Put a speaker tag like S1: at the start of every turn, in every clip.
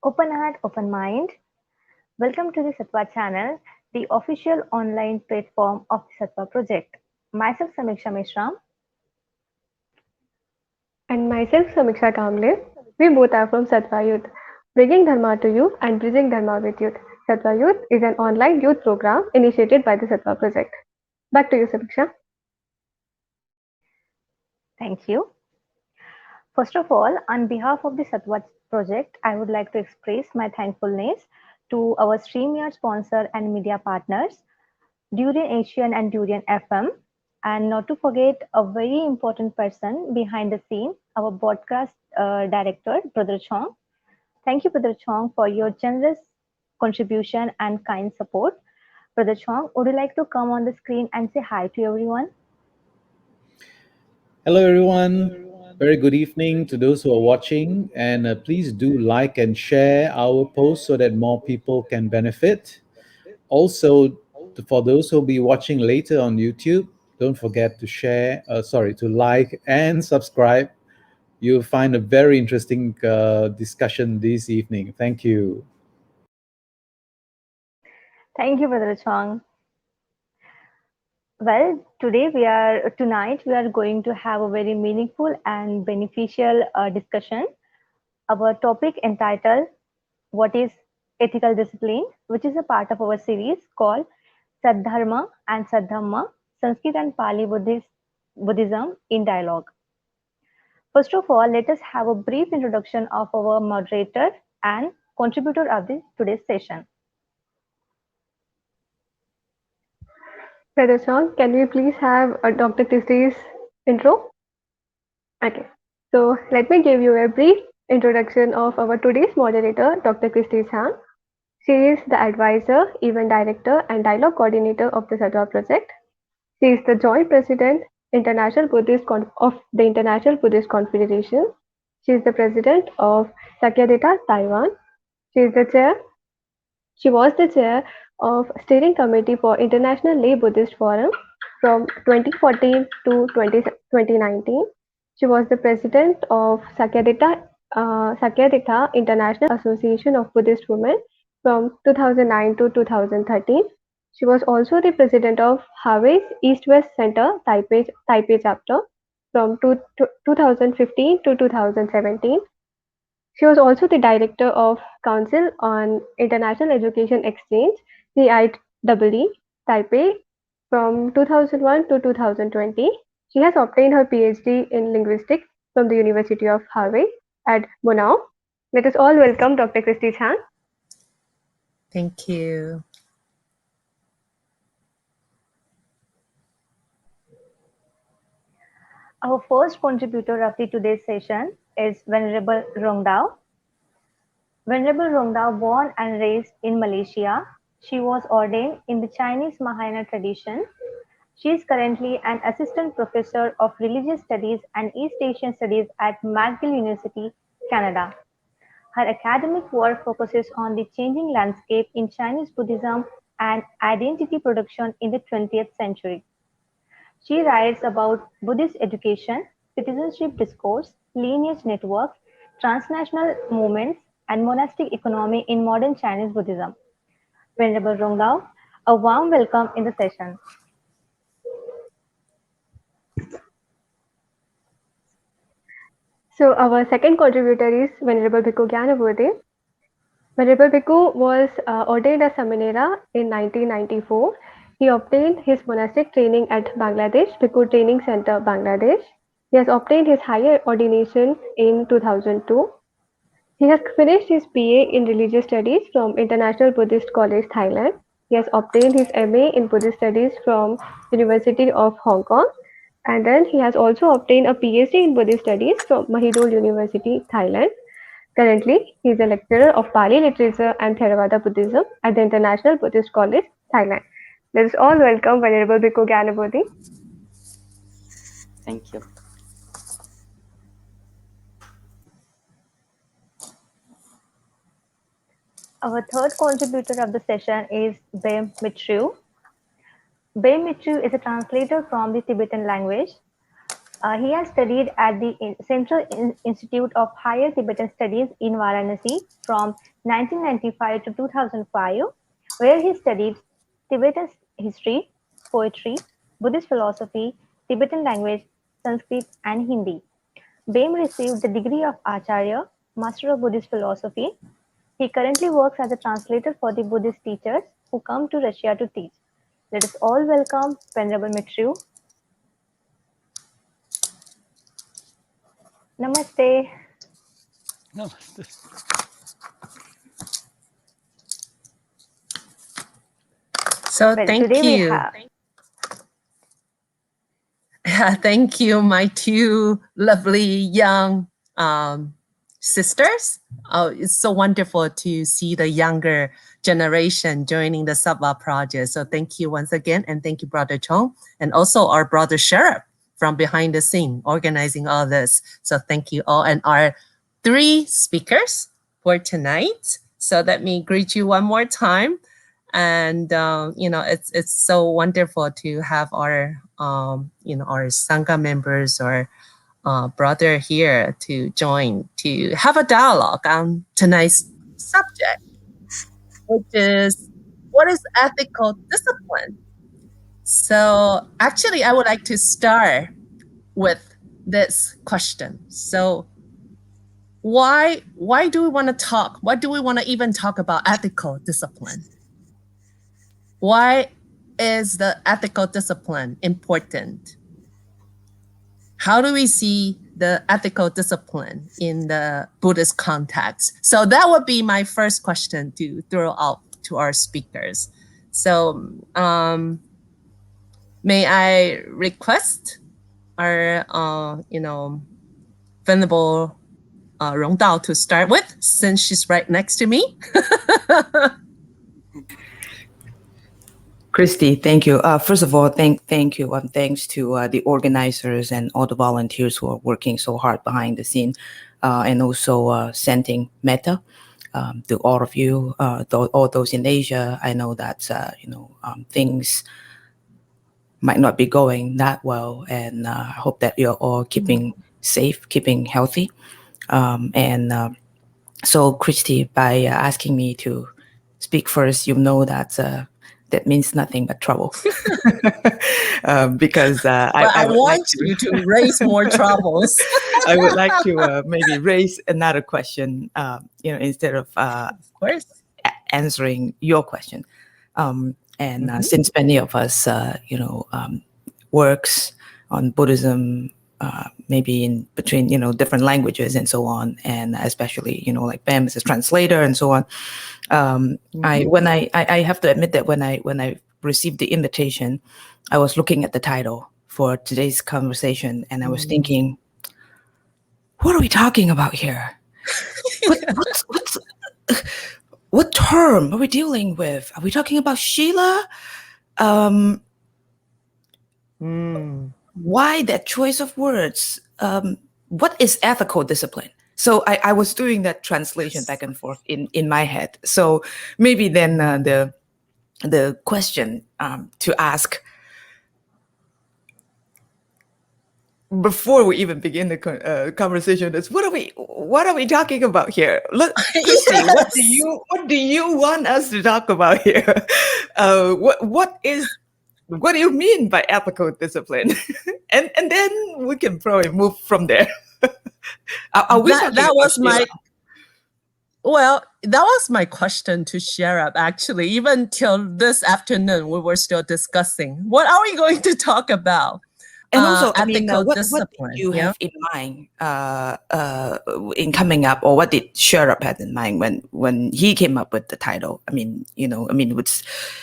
S1: Open heart, open mind. Welcome to the Sattva channel, the official online platform of the Sattva project. Myself Samiksha Mishram.
S2: And myself, Samiksha Kamble. We both are from Sattva Youth, bringing Dharma to you and bridging Dharma with youth. Sattva Youth is an online youth program initiated by the Sattva project. Back to you, Samiksha.
S1: Thank you. First of all, on behalf of the Sattva project, I would like to express my thankfulness to our StreamYard sponsor and media partners, Durian Asian and Durian FM, and not to forget a very important person behind the scene, our broadcast director, Brother Chong. Thank you, Brother Chong, for your generous contribution and kind support. Brother Chong, would you like to come on the screen and say hi to everyone?
S3: Hello, everyone. Very good evening to those who are watching. And please do like and share our post so that more people can benefit. Also, for those who will be watching later on YouTube, don't forget to to like and subscribe. You'll find a very interesting discussion this evening. Thank you.
S1: Thank you, Brother Chong. Well, tonight we are going to have a very meaningful and beneficial discussion. Our topic entitled "What is Ethical Discipline," which is a part of our series called Saddharma and Saddhamma, Sanskrit and Pali Buddhism in Dialogue. First of all, let us have a brief introduction of our moderator and contributor of today's session.
S2: Brother Chong, can we please have Dr. Christie's intro? Okay. So let me give you a brief introduction of our today's moderator, Dr. Christie Chang. She is the advisor, event director, and dialogue coordinator of the Sattva project. She is the joint president of the International Buddhist Confederation. She is the president of Sakyadita, Taiwan. She is the chair. She was the chair of steering committee for International Lay Buddhist Forum from 2014 to 2019. She was the president of Sakyadita International Association of Buddhist Women from 2009 to 2013. She was also the president of Hawaii's East-West Center Taipei chapter from 2015 to 2017. She was also the director of Council on International Education Exchange (CIEE) Taipei from 2001 to 2020. She has obtained her PhD in linguistics from the University of Hawaii at Bonao. Let us all welcome Dr. Christie Chang.
S4: Thank you.
S1: Our first contributor of today's session is Venerable Rongdao. Venerable Rongdao, born and raised in Malaysia, she was ordained in the Chinese Mahayana tradition. She is currently an assistant professor of religious studies and East Asian studies at McGill University, Canada. Her academic work focuses on the changing landscape in Chinese Buddhism and identity production in the 20th century. She writes about Buddhist education, citizenship discourse, lineage networks, transnational movements, and monastic economy in modern Chinese Buddhism. Venerable Rongdao, a warm welcome in the session.
S2: So our second contributor is Venerable Bhikkhu Gynanabodhi. Venerable Bhikkhu was ordained as Samanera in 1994. He obtained his monastic training at Bangladesh Bhikkhu Training Center, Bangladesh. He has obtained his higher ordination in 2002. He has finished his BA in Religious Studies from International Buddhist College, Thailand. He has obtained his MA in Buddhist Studies from University of Hong Kong. And then he has also obtained a PhD in Buddhist Studies from Mahidol University, Thailand. Currently, he is a lecturer of Pali literature and Theravada Buddhism at the International Buddhist College, Thailand. Let us all welcome Venerable Bhikkhu Gynanabodhi.
S5: Thank you.
S1: Our third contributor of the session is Bem Mitruev. Bem Mitruev is a translator from the Tibetan language. He has studied at the Central Institute of Higher Tibetan Studies in Varanasi from 1995 to 2005, where he studied Tibetan history, poetry, Buddhist philosophy, Tibetan language, Sanskrit, and Hindi. Bem received the degree of Acharya, Master of Buddhist Philosophy. He currently works as a translator for the Buddhist teachers who come to Russia to teach. Let us all welcome Venerable Mitruev. Namaste.
S5: Namaste.
S4: So
S1: Well,
S4: thank
S1: today we
S4: you.
S1: have
S4: Thank you, my two lovely young sisters. Oh, it's so wonderful to see the younger generation joining the Saddhamma project. So thank you once again. And thank you, Brother Chong. And also our brother Sheriff from behind the scene organizing all this. So thank you all. And our three speakers for tonight. So let me greet you one more time. And it's so wonderful to have our our Sangha members or brother here to join to have a dialogue on tonight's subject, which is what is ethical discipline. So actually, I would like to start with this question. So why do we want to talk? Why do we want to even talk about ethical discipline? Why is the ethical discipline important? How do we see the ethical discipline in the Buddhist context? So that would be my first question to throw out to our speakers. So may I request our Venerable Rongdao to start with, since she's right next to me.
S6: Christie, thank you. First of all, thank you. Thanks to the organizers and all the volunteers who are working so hard behind the scene, and also sending metta to all of you, all those in Asia. I know that things might not be going that well, and I hope that you're all keeping safe, keeping healthy. So, Christie, by asking me to speak first, you know that that means nothing but trouble. Because
S4: I
S6: would
S4: want
S6: like
S4: you to raise more troubles.
S6: I would like to maybe raise another question, instead of
S4: course,
S6: answering your question. Since many of us, works on Buddhism, maybe in between, different languages and so on, and especially, like Bem as a translator and so on. I have to admit that when I received the invitation, I was looking at the title for today's conversation, and I was thinking, what are we talking about here? What term are we dealing with? Are we talking about Sheila? Why that choice of words? What is ethical discipline? So I was doing that translation back and forth in my head. So maybe then the question to ask before we even begin the conversation is, what are we talking about here? Look, Christie,
S4: Yes.
S6: what do you want us to talk about here? What do you mean by ethical discipline? and then we can probably move from there. Are we talking
S4: that
S6: about
S4: was
S6: Sheila?
S4: that was my question to Sherab, actually. Even till this afternoon, we were still discussing what are we going to talk about.
S6: And also,
S4: ethical
S6: what
S4: discipline.
S6: did you have in mind in coming up, or what did Sherab have in mind when he came up with the title?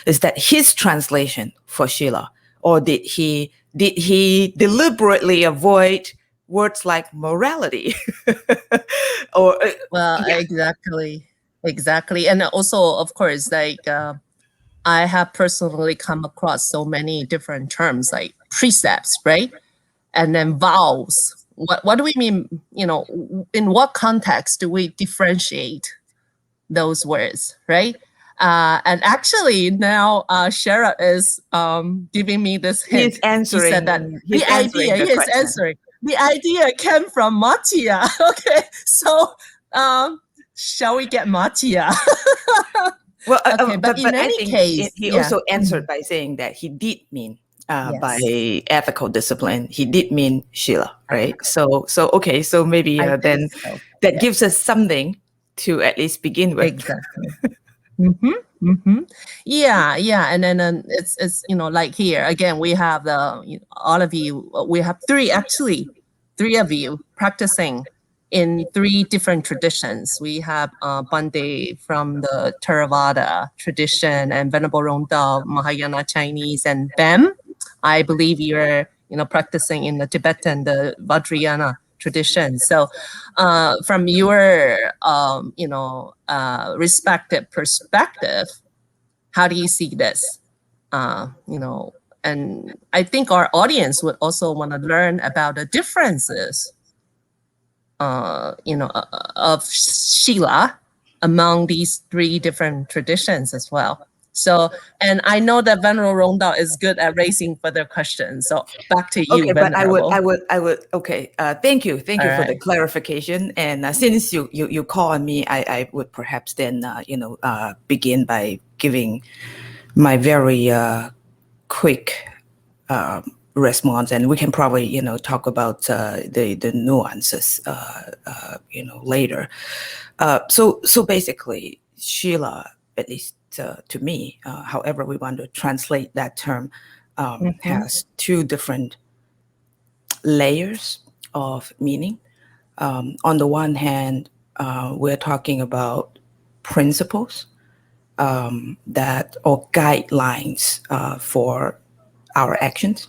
S6: Is that his translation for Sheila, or did he deliberately avoid words like morality? Or
S4: exactly, and also, of course, like I have personally come across so many different terms like precepts, right? And then vows. What do we mean? In what context do we differentiate those words, right? And actually now Shara is giving me this hint.
S6: He's answering.
S4: He said that
S6: He's
S4: the idea
S6: answering the
S4: he is
S6: question.
S4: answering. the idea came from Mattia. Okay, so shall we get Mattia?
S6: Well,
S4: Okay, but in
S6: I
S4: any
S6: think
S4: case,
S6: he
S4: yeah.
S6: also answered by saying that he did mean by
S4: Yes.
S6: ethical discipline, he did mean Shila, right? So okay, so maybe
S4: I
S6: then
S4: think so.
S6: that
S4: Yeah.
S6: gives us something to at least begin with.
S4: Exactly. Yeah, and then it's like here again we have all of you. We have three of you practicing in three different traditions. We have Bande from the Theravada tradition and Venerable Rongdao Mahayana Chinese, and Bem, I believe you're practicing in the Tibetan, the Vajrayana tradition. So from your respective perspective, how do you see this? And I think our audience would also want to learn about the differences of Shila among these three different traditions as well. So, and I know that Venerable Rongdao is good at raising further questions. So back to you,
S6: Okay, but
S4: Venerable.
S6: I would. Okay, thank you for the
S4: right.
S6: clarification. And since you call on me, I would perhaps then begin by giving my very quick response, and we can probably talk about the nuances later. So basically, Sheila, at least to me, however we want to translate that term, has two different layers of meaning. On the one hand, we're talking about principles that or guidelines for our actions.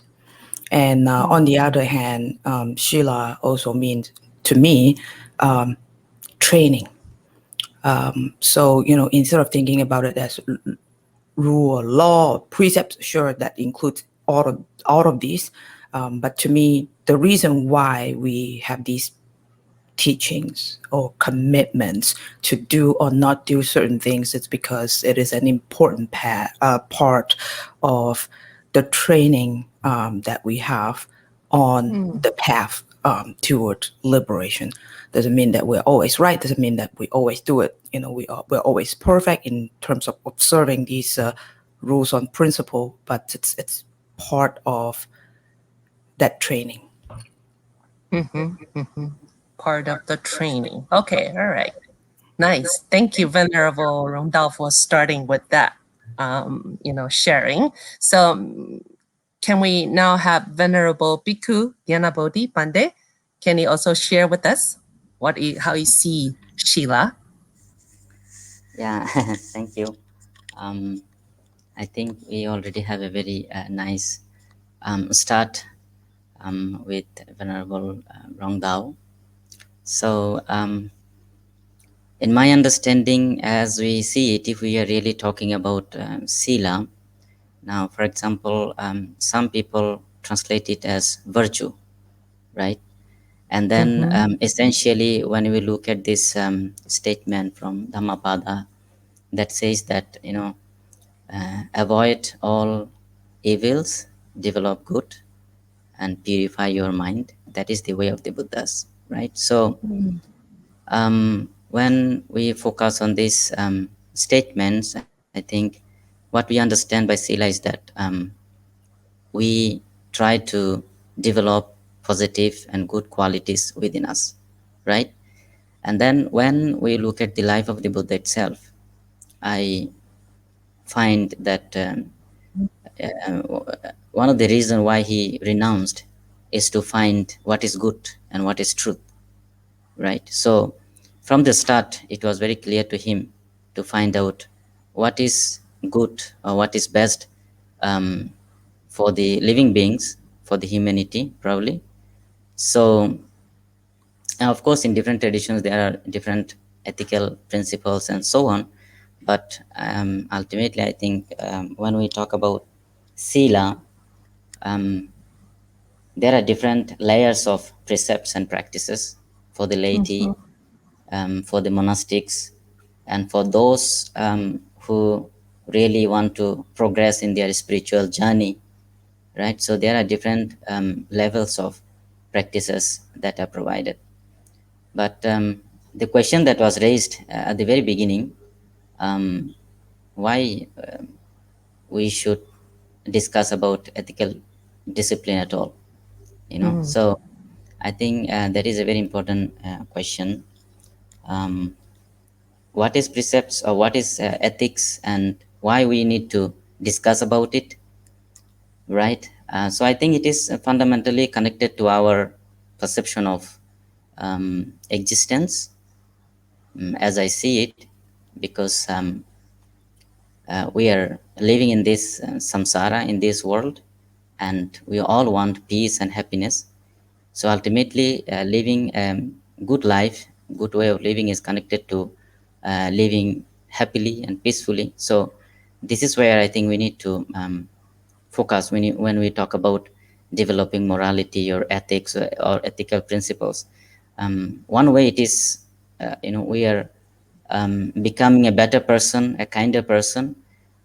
S6: And on the other hand, Shila also means to me training. So instead of thinking about it as rule, law, precepts, sure, that includes all of these. But to me, the reason why we have these teachings or commitments to do or not do certain things, it's because it is an important part of the training that we have on the path toward liberation. Doesn't mean that we're always right. Doesn't mean that we always do it. We're always perfect in terms of observing these rules on principle, but it's part of that training.
S4: Part of the training. Okay, all right. Nice. Thank you, Venerable Rongdao, for starting with that, sharing. So can we now have Venerable Bhikkhu Gynanabodhi Pandey? Can you also share with us how you see Shila?
S7: Yeah, thank you. I think we already have a very nice start with Venerable Rongdao. So, in my understanding, as we see it, if we are really talking about Sila, now, for example, some people translate it as virtue, right? And then essentially, when we look at this statement from Dhammapada that says that, avoid all evils, develop good, and purify your mind. That is the way of the Buddhas, right? So when we focus on these statements, I think what we understand by Sila is that we try to develop positive and good qualities within us, right? And then when we look at the life of the Buddha itself, I find that one of the reasons why he renounced is to find what is good and what is truth, right? So from the start, it was very clear to him to find out what is good or what is best for the living beings, for the humanity, probably. So, of course, in different traditions, there are different ethical principles and so on. But ultimately, I think when we talk about Sila, there are different layers of precepts and practices for the laity, for the monastics, and for those who really want to progress in their spiritual journey, right? So there are different levels of practices that are provided. But the question that was raised at the very beginning, why we should discuss about ethical discipline at all, So I think that is a very important question. What is precepts, or what is ethics, and why we need to discuss about it, right? So I think it is fundamentally connected to our perception of existence, as I see it, because we are living in this samsara, in this world, and we all want peace and happiness. So ultimately, living a good life, good way of living is connected to living happily and peacefully. So this is where I think we need to focus when we talk about developing morality or ethics or ethical principles. One way it is, we are becoming a better person, a kinder person,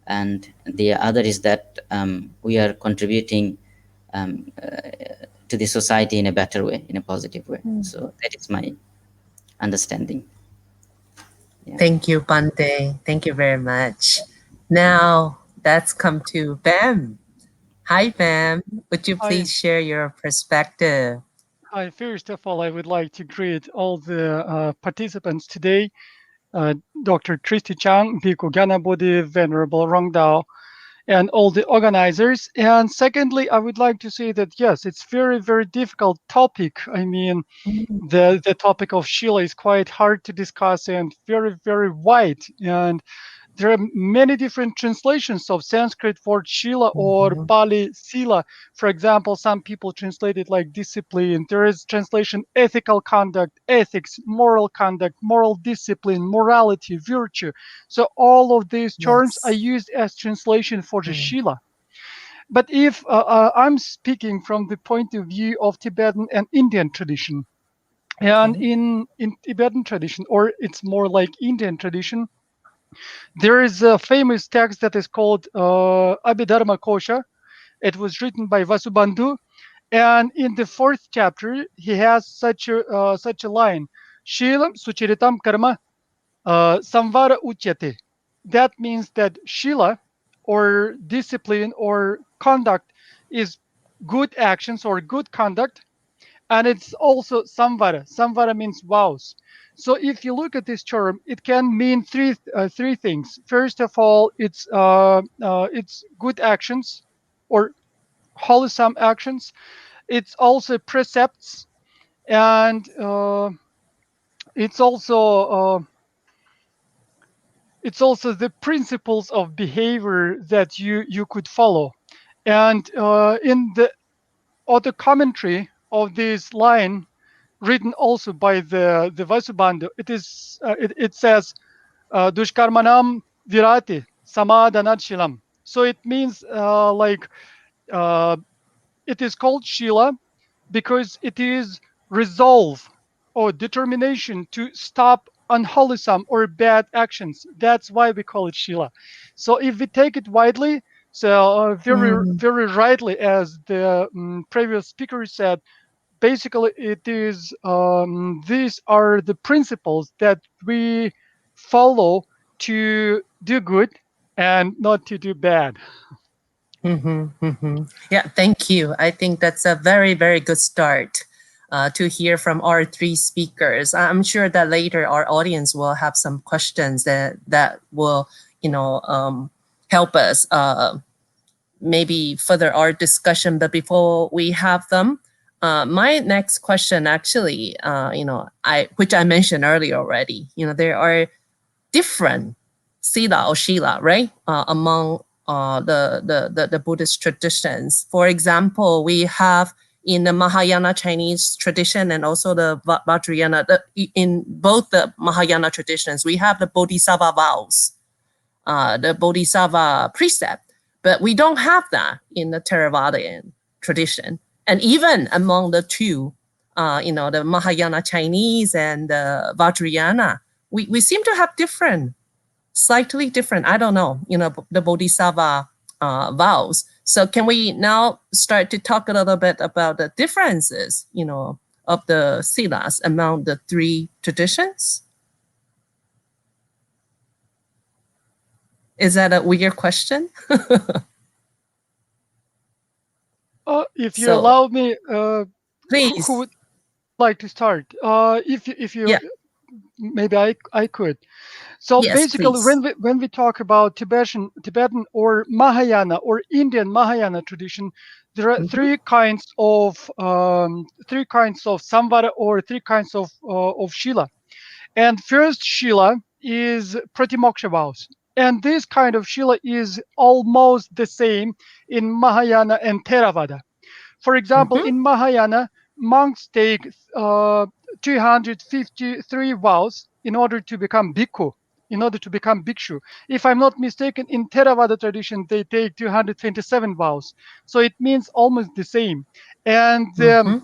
S7: and the other is that we are contributing to the society in a better way, in a positive way. So that is my understanding. Yeah.
S4: Thank you, Bante. Thank you very much. Now let's come to Bem. Hi, Bem. Would you
S5: Hi.
S4: please share your perspective?
S5: Hi, first of all, I would like to greet all the participants today, Dr. Christie Chang, Bhikkhu Gynanabodhi, Venerable Rongdao, and all the organizers. And secondly, I would like to say that, yes, it's very, very difficult topic. I mean, the topic of Shila is quite hard to discuss and very, very wide. And there are many different translations of Sanskrit word Shila or Pali Sila. For example, some people translate it like discipline. There is translation ethical conduct, ethics, moral discipline, morality, virtue. So all of these terms are used as translation for the Shila. But if I'm speaking from the point of view of Tibetan and Indian tradition, and in Tibetan tradition, or it's more like Indian tradition, there is a famous text that is called Abhidharma Kosha. It was written by Vasubandhu, and in the 4th chapter, he has such a line: Shilam Suchiritam Karma Samvara Uchyate. That means that Shila, or discipline or conduct, is good actions or good conduct, and it's also samvara. Samvara means vows. So if you look at this term, it can mean three things. First of all, it's good actions or wholesome actions. It's also precepts, and it's also the principles of behavior that you could follow. And in the other commentary of this line, written also by the Vasubandhu, it says Dushkarmanam Virati Samadhanat. So it means it is called Shila because it is resolve or determination to stop unwholesome or bad actions. That's why we call it Shila. So if we take it widely, so very rightly, as the previous speaker said, basically it is these are the principles that we follow to do good and not to do bad.
S4: Yeah, thank you. I think that's a very, very good start to hear from our 3 speakers. I'm sure that later our audience will have some questions that will, help us maybe further our discussion. But before we have them, my next question actually, which I mentioned earlier already, there are different sila or shila, right, among the Buddhist traditions. For example, we have in the Mahayana Chinese tradition and also the Vajrayana, in both the Mahayana traditions, we have the Bodhisattva vows, the Bodhisattva precept, but we don't have that in the Theravadian tradition. And even among the two, the Mahayana Chinese and the Vajrayana, we seem to have slightly different, I don't know, the Bodhisattva vows. So can we now start to talk a little bit about the differences, of the silas among the three traditions? Is that a weird question?
S5: If you
S4: So,
S5: allow me,
S4: please.
S5: who would like to start? If you,
S4: Yeah.
S5: maybe I could. So
S4: Yes,
S5: basically,
S4: please.
S5: when we talk about Tibetan or Mahayana or Indian Mahayana tradition, there are three kinds of samvara or three kinds of shila. And first shila is pratimoksha vows. And this kind of shila is almost the same in Mahayana and Theravada. For example, in Mahayana, monks take 253 vows in order to become bhikkhu, in order to become bhikshu. If I'm not mistaken, in Theravada tradition, they take 227 vows. So it means almost the same. And the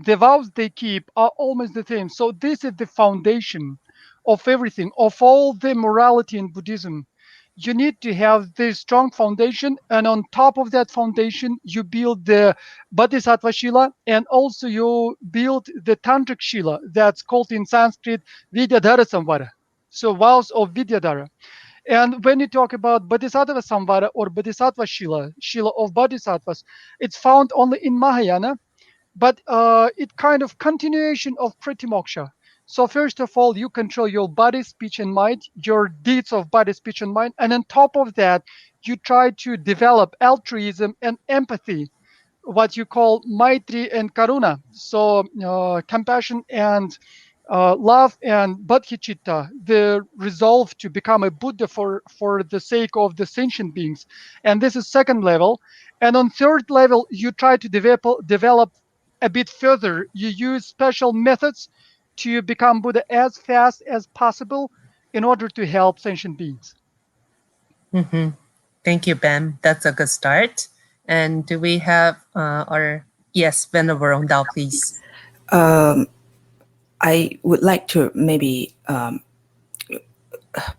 S5: vows they keep are almost the same. So this is the foundation of everything, of all the morality in Buddhism. You need to have this strong foundation, and on top of that foundation, you build the Bodhisattva Shila, and also you build the Tantric Shila, that's called in Sanskrit Vidyadhara Samvara. So vows of Vidyadhara. And when you talk about Bodhisattva Samvara or Bodhisattva Shila, Shila of Bodhisattvas, it's found only in Mahayana, but it kind of continuation of pratimoksha. So first of all, you control your body, speech, and mind, your deeds of body, speech, and mind, and on top of that, you try to develop altruism and empathy, what you call maitri and karuna. So compassion and love and bodhicitta, the resolve to become a Buddha for the sake of the sentient beings. And this is second level. And on third level, you try to develop a bit further. You use special methods to become Buddha as fast as possible in order to help sentient beings.
S4: Thank you, Bem. That's a good start. And do we have yes, Venerable Rongdao, please.
S6: I would like to maybe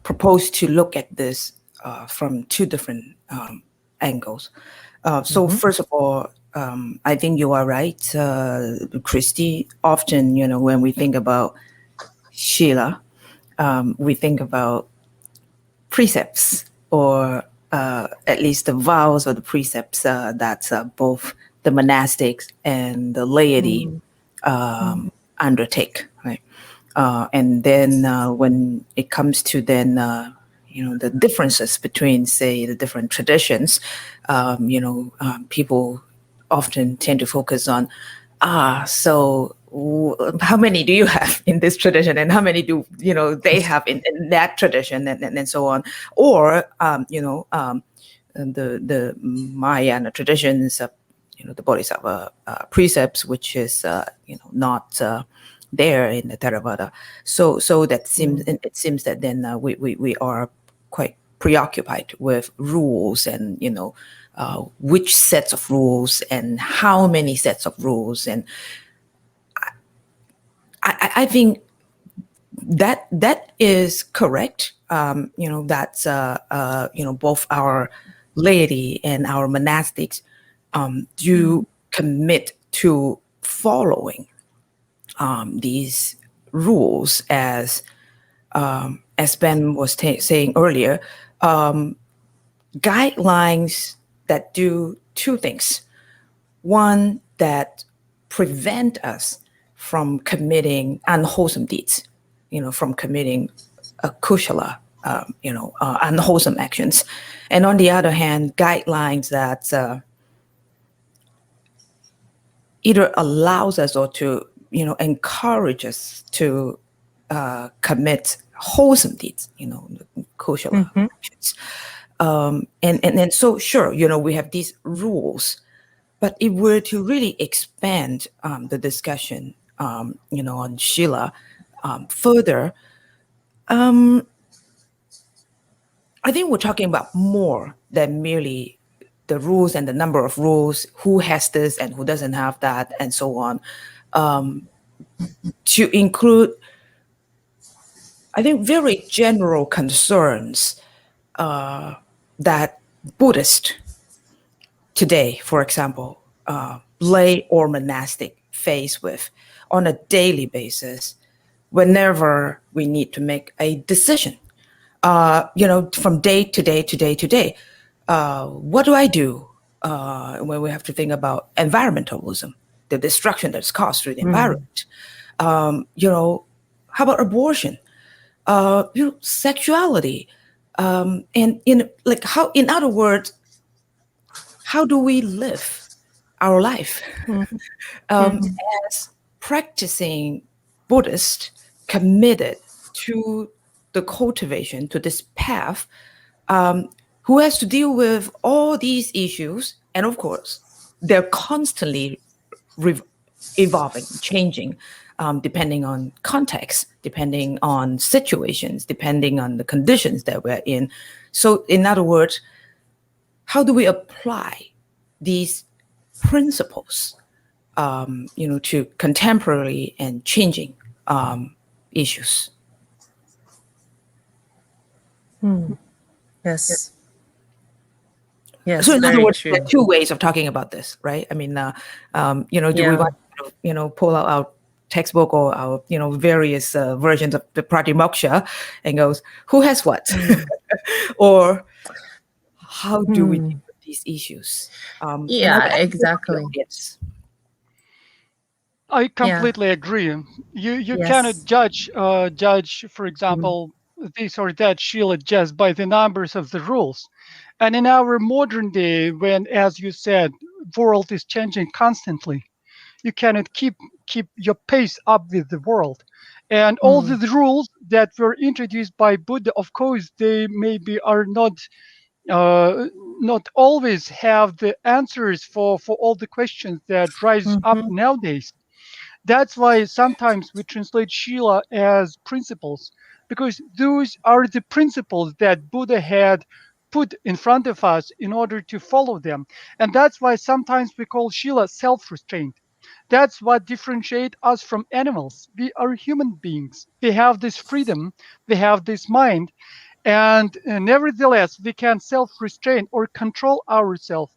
S6: propose to look at this from two different angles. So first of all, I think you are right, Christie. Often, when we think about Shila, we think about precepts or at least the vows or the precepts that both the monastics and the laity undertake, right? And then when it comes to then, the differences between, say, the different traditions, people often tend to focus on, so how many do you have in this tradition, and how many do they have in that tradition, and so on, or the Mahayana traditions, the Bodhisattva precepts, which is not there in the Theravada. So that seems it seems that then we are quite preoccupied with rules and which sets of rules and how many sets of rules, and I think that is correct. That's both our laity and our monastics do commit to following these rules, as Ben was saying earlier, guidelines that do two things. One, that prevent us from committing unwholesome deeds, from committing kushala, unwholesome actions. And on the other hand, guidelines that either allows us or to, encourage us to commit wholesome deeds, kushala actions. And so, sure, we have these rules, but if we're to really expand the discussion, on Shila further, I think we're talking about more than merely the rules and the number of rules, who has this and who doesn't have that, and so on, to include, I think, very general concerns that Buddhist today, for example, lay or monastic, face with on a daily basis whenever we need to make a decision. From day to day to day to day. What do I do when we have to think about environmentalism, the destruction that's caused through the environment? How about abortion? Sexuality, and in other words, how do we live our life as practicing Buddhist, committed to the cultivation, to this path, who has to deal with all these issues, and of course, they're constantly evolving, changing, depending on context, depending on situations, depending on the conditions that we're in. So, in other words, how do we apply these principles, to contemporary and changing issues?
S4: Yes. Yes.
S6: So in other
S4: Very
S6: words,
S4: true.
S6: there are two ways of talking about this, right? I mean, do we want to, pull out our textbook or our, various versions of the Pratimoksha and goes, who has what? or how do we deal with these issues?
S4: Exactly.
S5: I completely agree. You cannot judge, for example, this or that Sheila just by the numbers of the rules. And in our modern day, when, as you said, world is changing constantly, you cannot keep your pace up with the world. And all the rules that were introduced by Buddha, of course, they maybe are not always have the answers for all the questions that rise up nowadays. That's why sometimes we translate Shila as principles, because those are the principles that Buddha had put in front of us in order to follow them. And that's why sometimes we call Shila self-restraint. That's what differentiates us from animals. We are human beings. We have this freedom, we have this mind, and nevertheless, we can self-restrain or control ourselves,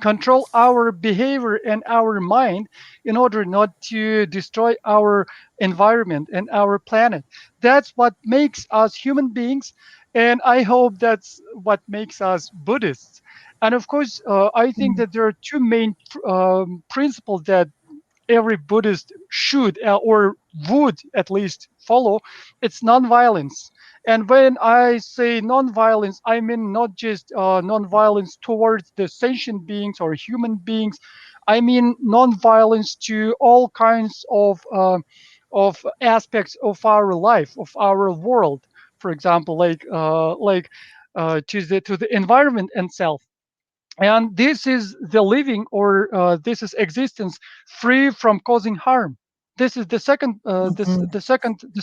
S5: control our behavior and our mind in order not to destroy our environment and our planet. That's what makes us human beings, and I hope that's what makes us Buddhists. And of course, I think that there are two main principles that every Buddhist should or would at least follow. It's nonviolence. And when I say nonviolence, I mean not just nonviolence towards the sentient beings or human beings. I mean nonviolence to all kinds of aspects of our life, of our world. For example, to the environment itself. And this is the living, or this is existence free from causing harm. This is the second the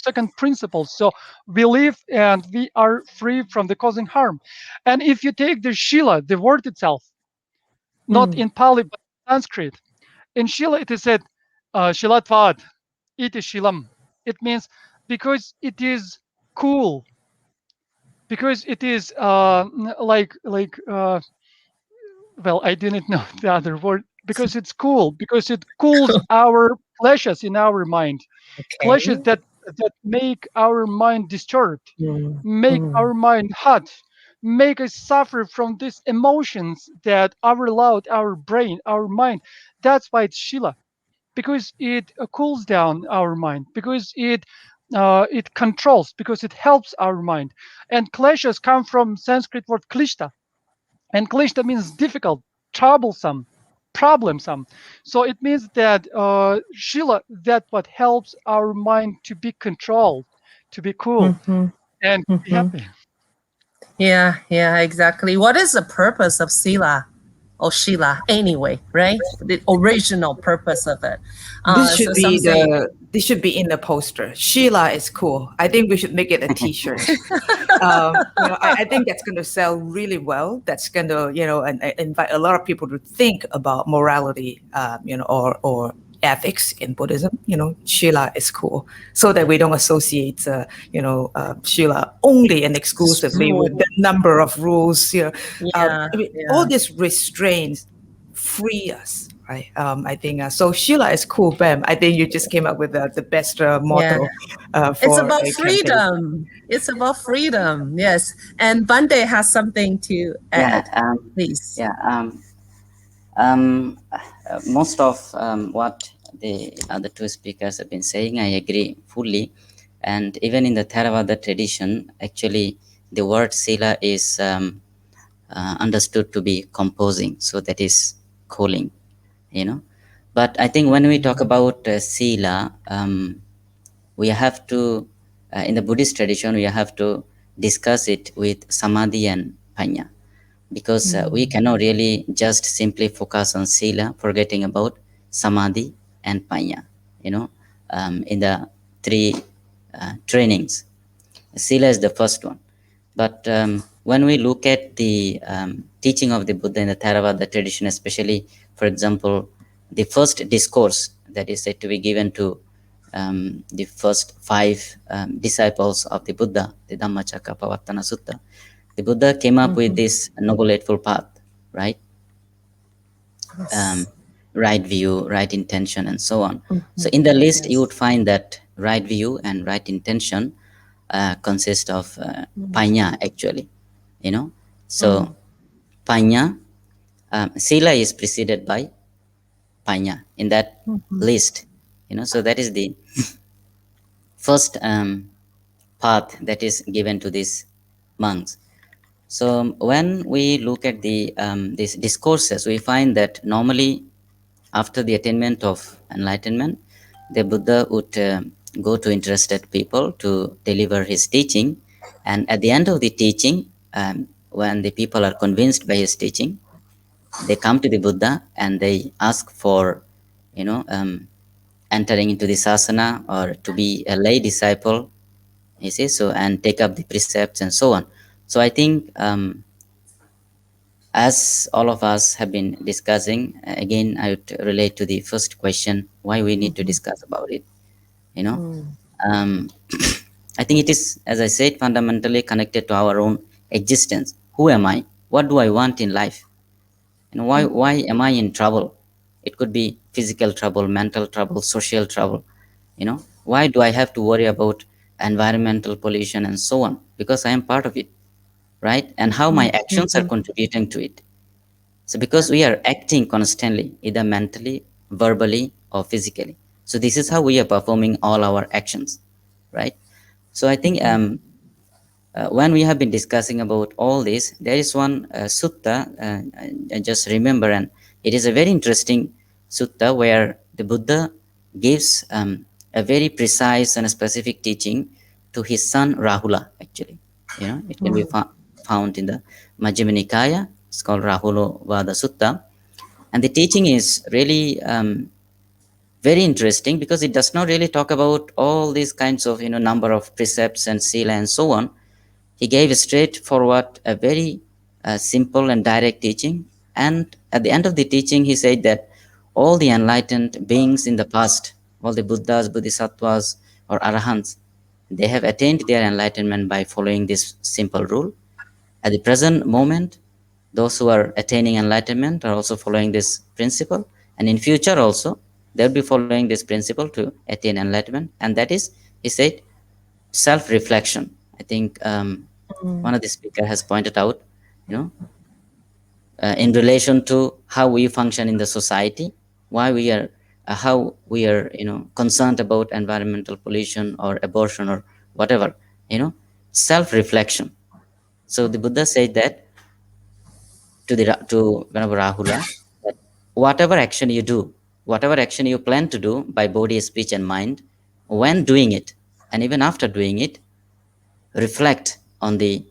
S5: second principle. So we live and we are free from the causing harm. And if you take the Shila, the word itself, not in Pali but Sanskrit, in Shila it is said Shilatvad, it is Shilam. It means because it is cool, because it is well, I didn't know the other word, because it's cool, because it cools our pleasures in our mind,
S4: Okay.
S5: pleasures that make our mind disturbed, make our mind hot, make us suffer from these emotions that overload our brain, our mind. That's why it's Shila, because it cools down our mind, because it controls, because it helps our mind. And kleshas come from Sanskrit word klishta, and klishta means difficult, troublesome, problemsome. So it means that Shila, that what helps our mind to be controlled, to be cool, and be happy.
S4: Yeah, exactly. What is the purpose of Sila or Shila anyway, right? The original purpose of it. So some say
S6: This should be in the poster. Sheila is cool. I think we should make it a T-shirt. I think that's going to sell really well. That's going to, and invite a lot of people to think about morality, or ethics in Buddhism, Shila is cool, so that we don't associate, Shila only and exclusively with the number of rules. All these restraints free us, right? I think so. Shila is cool, Bam. I think you just came up with the best motto
S4: It's
S6: for
S4: about
S6: a campaign.
S4: freedom. It's about freedom. Yes. And Bande has something to add. Please.
S7: Most of what the other two speakers have been saying, I agree fully. And even in the Theravada tradition, actually, the word sila is understood to be composing. So that is cooling, But I think when we talk about sila, we have to, in the Buddhist tradition, we have to discuss it with samadhi and panya, because we cannot really just simply focus on sila, forgetting about samadhi and panya, in the three trainings. Sila is the first one. But when we look at the teaching of the Buddha in the Theravada tradition, especially, for example, the first discourse that is said to be given to the first five disciples of the Buddha, the Dhammacakkappavattana Sutta, the Buddha came up with this Noble Eightfold Path, right? Right view, right intention, and so on. So in the list, you would find that right view and right intention consist of panya, actually, So panya, sila is preceded by panya in that list, So that is the first path that is given to these monks. So when we look at these discourses, we find that normally after the attainment of enlightenment, the Buddha would go to interested people to deliver his teaching, and at the end of the teaching, when the people are convinced by his teaching, they come to the Buddha and they ask for, entering into the sasana or to be a lay disciple, so, and take up the precepts and so on. So I think as all of us have been discussing, again, I would relate to the first question, why we need to discuss about it. I think it is, as I said, fundamentally connected to our own existence. Who am I? What do I want in life? Why am I in trouble? It could be physical trouble, mental trouble, social trouble. Why do I have to worry about environmental pollution and so on? Because I am part of it, right? And how my actions are contributing to it. So because we are acting constantly, either mentally, verbally, or physically. So this is how we are performing all our actions, right? So I think when we have been discussing about all this, there is one sutta, I just remember, and it is a very interesting sutta where the Buddha gives a very precise and specific teaching to his son Rahula, actually. It can be found in the Majjhima Nikaya. It's called Rahulo Vada Sutta. And the teaching is really very interesting because it does not really talk about all these kinds of, number of precepts and sila and so on. He gave straightforward, a very simple and direct teaching. And at the end of the teaching, he said that all the enlightened beings in the past, all the Buddhas, Bodhisattvas, or Arahants, they have attained their enlightenment by following this simple rule. At the present moment, those who are attaining enlightenment are also following this principle. And in future also, they'll be following this principle to attain enlightenment. And that is, he said, self-reflection. I think one of the speakers has pointed out, in relation to how we function in the society, why we are, how we are, concerned about environmental pollution or abortion or whatever, self-reflection. So the Buddha said that to Venerable Rahula, that whatever action you do, whatever action you plan to do by body, speech, and mind, when doing it, and even after doing it, reflect on the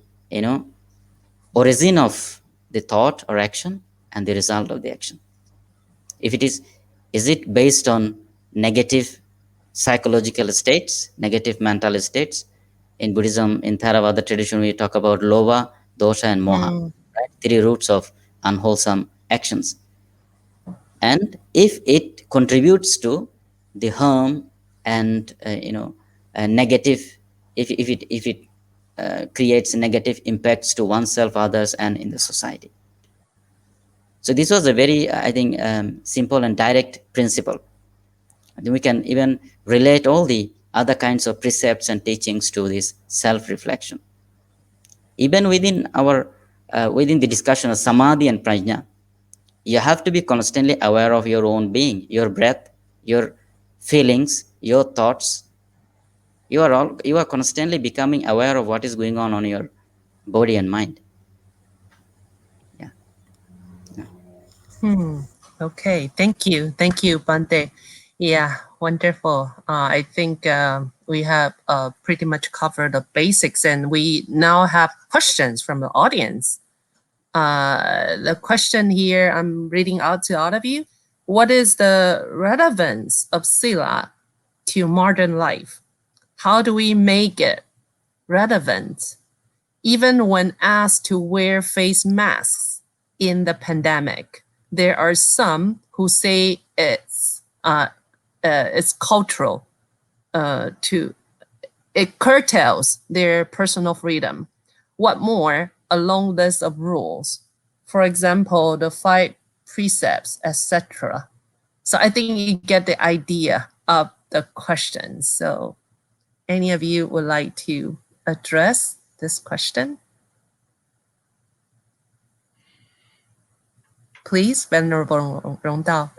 S7: origin of the thought or action and the result of the action. If it is it based on negative psychological states, negative mental states? In Buddhism, in Theravada tradition, we talk about lova, dosha, and moha, right? Three roots of unwholesome actions. and if it contributes to the harm and negative, if it creates negative impacts to oneself, others, and in the society. So this was a very, I think, simple and direct principle. I think we can even relate all the other kinds of precepts and teachings to this self-reflection. Even within the discussion of samadhi and prajna, you have to be constantly aware of your own being, your breath, your feelings, your thoughts. You are constantly becoming aware of what is going on your body and mind. Yeah.
S4: Okay, thank you, Bante. Yeah, wonderful. I think we have pretty much covered the basics, and we now have questions from the audience. The question here I'm reading out to all of you: what is the relevance of sila to modern life? How do we make it relevant, even when asked to wear face masks in the pandemic? There are some who say it's cultural, to it curtails their personal freedom. What more? A long list of rules. For example, the 5 precepts, etc. So I think you get the idea of the question. So any of you would like to address this question? Please, Venerable Rongdao.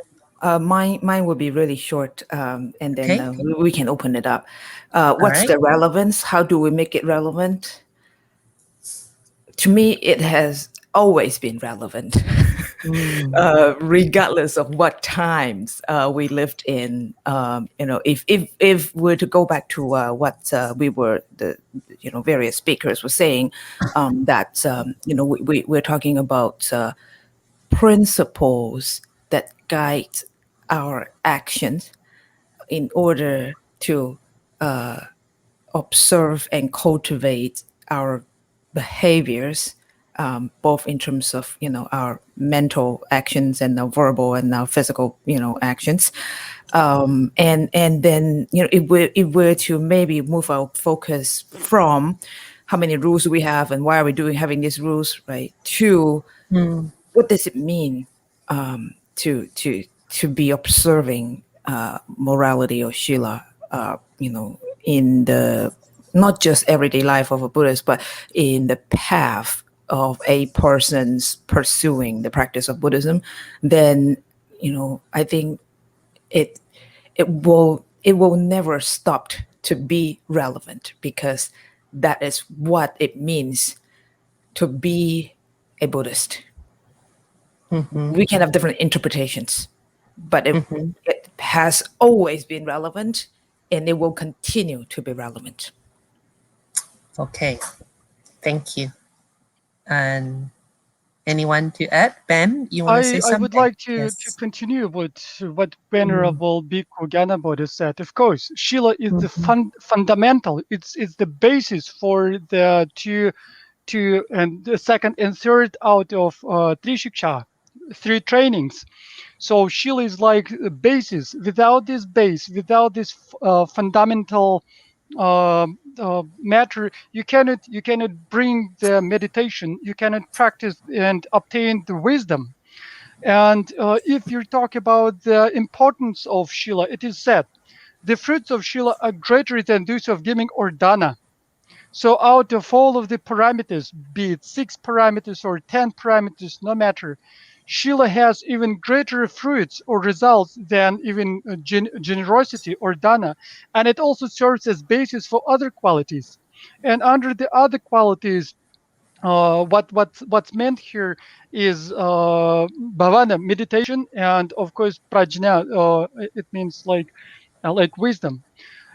S6: Mine will be really short, and then
S4: Okay.
S6: we can open it up. What's
S4: right.
S6: the relevance? How do we make it relevant? To me, it has always been relevant, regardless of what times we lived in. If we're to go back to what the various speakers were saying, that we're talking about principles that guide our actions in order to observe and cultivate our behaviors, both in terms of our mental actions and our verbal and our physical actions, and then if we're to maybe move our focus from how many rules we have and why are we having these rules, right, to what does it mean to be observing morality or shila, in the not just everyday life of a Buddhist, but in the path of a person's pursuing the practice of Buddhism, then I think it will never stop to be relevant, because that is what it means to be a Buddhist. We can have different interpretations, but it has always been relevant, and it will continue to be relevant.
S4: Okay, thank you. And anyone to add? Bem, you want to say
S5: I
S4: something?
S5: would like to
S4: Yes.
S5: continue with what Venerable Bhikkhu Gyanabodhi said. Of course, Shila is the fundamental. It's the basis for the two and the second and third out of Trishiksha, 3 trainings. So Shila is like a basis. Without this base, without this fundamental matter, you cannot bring the meditation. You cannot practice and obtain the wisdom. And if you talk about the importance of Shila, it is said the fruits of Shila are greater than those of giving or dana. So out of all of the parameters, be it 6 parameters or 10 parameters, no matter, Shila has even greater fruits or results than even generosity or dana. And it also serves as basis for other qualities. And under the other qualities, what's meant here is bhavana, meditation, and of course prajna. It means like wisdom.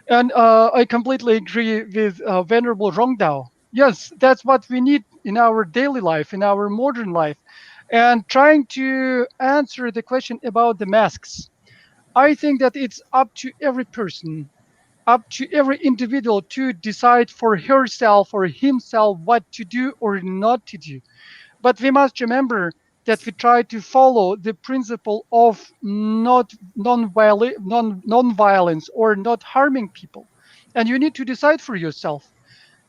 S5: And I completely agree with Venerable Rongdao. Yes, that's what we need in our daily life, in our modern life. And trying to answer the question about the masks, I think that it's up to every person, up to every individual to decide for herself or himself what to do or not to do. But we must remember that we try to follow the principle of non-violence or not harming people. And you need to decide for yourself,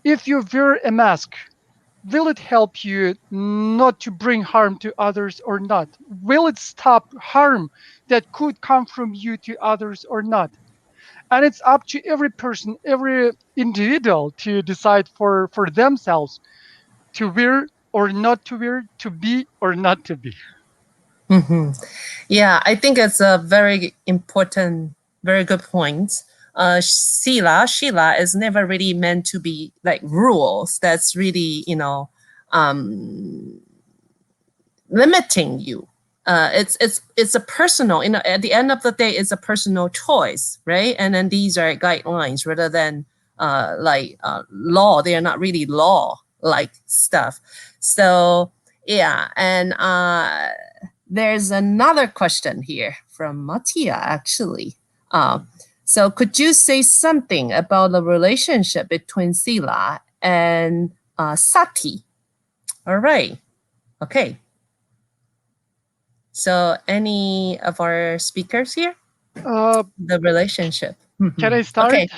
S5: if you wear a mask, will it help you not to bring harm to others or not? Will it stop harm that could come from you to others or not? And it's up to every person, every individual to decide for themselves, to wear or not to wear, to be or not to be.
S4: Yeah, I think it's a very important, very good point. Shila is never really meant to be like rules. That's really, limiting you. It's a personal, at the end of the day, it's a personal choice, right? And then these are guidelines rather than law. They are not really law like stuff. So yeah, and there's another question here from Mattia actually. So could you say something about the relationship between Sila and Sati? All right. Okay. So any of our speakers here? The relationship.
S5: Can I start?
S4: Okay.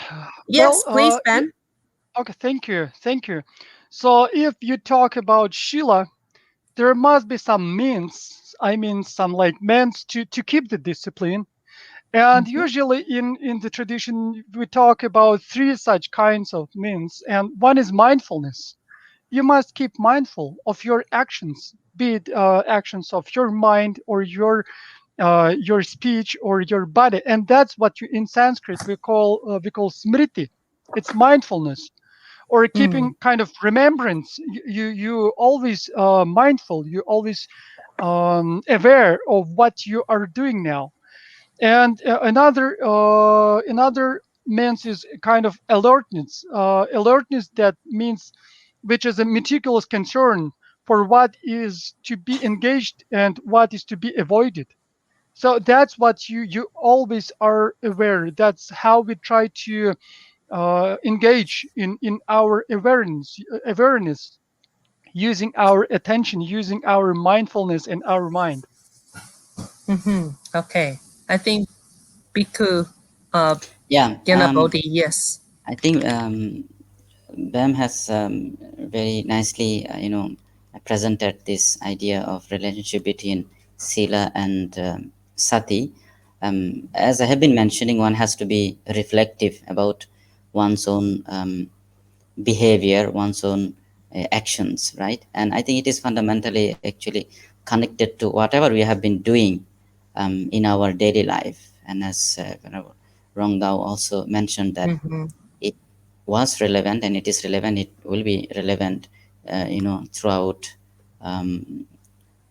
S4: Yes, please, Ben.
S5: Okay, thank you. Thank you. So if you talk about Shila, there must be some means, I mean, some like means to keep the discipline. And usually in the tradition, we talk about three such kinds of means. And one is mindfulness. You must keep mindful of your actions, be it actions of your mind or your speech or your body, and that's what you in Sanskrit we call smriti. It's mindfulness, or keeping kind of remembrance. You always mindful. You always aware of what you are doing now. And another means is kind of alertness. Alertness, that means, which is a meticulous concern for what is to be engaged and what is to be avoided. So that's what you always are aware. That's how we try to engage in our awareness, using our attention, using our mindfulness and our mind.
S4: Okay. I think Bhikkhu
S7: Yeah,
S4: Gynanabodhi, yes.
S7: I think Bam has very nicely, presented this idea of relationship between Sila and Sati. As I have been mentioning, one has to be reflective about one's own behavior, one's own actions, right? And I think it is fundamentally actually connected to whatever we have been doing in our daily life. And as Rongdao also mentioned that it was relevant and it is relevant, it will be relevant, throughout,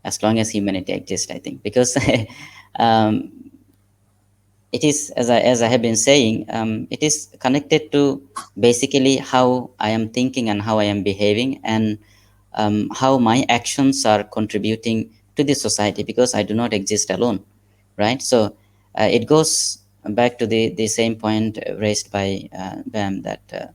S7: as long as humanity exists, I think, because um, it is, as I have been saying, it is connected to basically how I am thinking and how I am behaving, and how my actions are contributing to the society, because I do not exist alone, right? So it goes back to the same point raised by Bam, that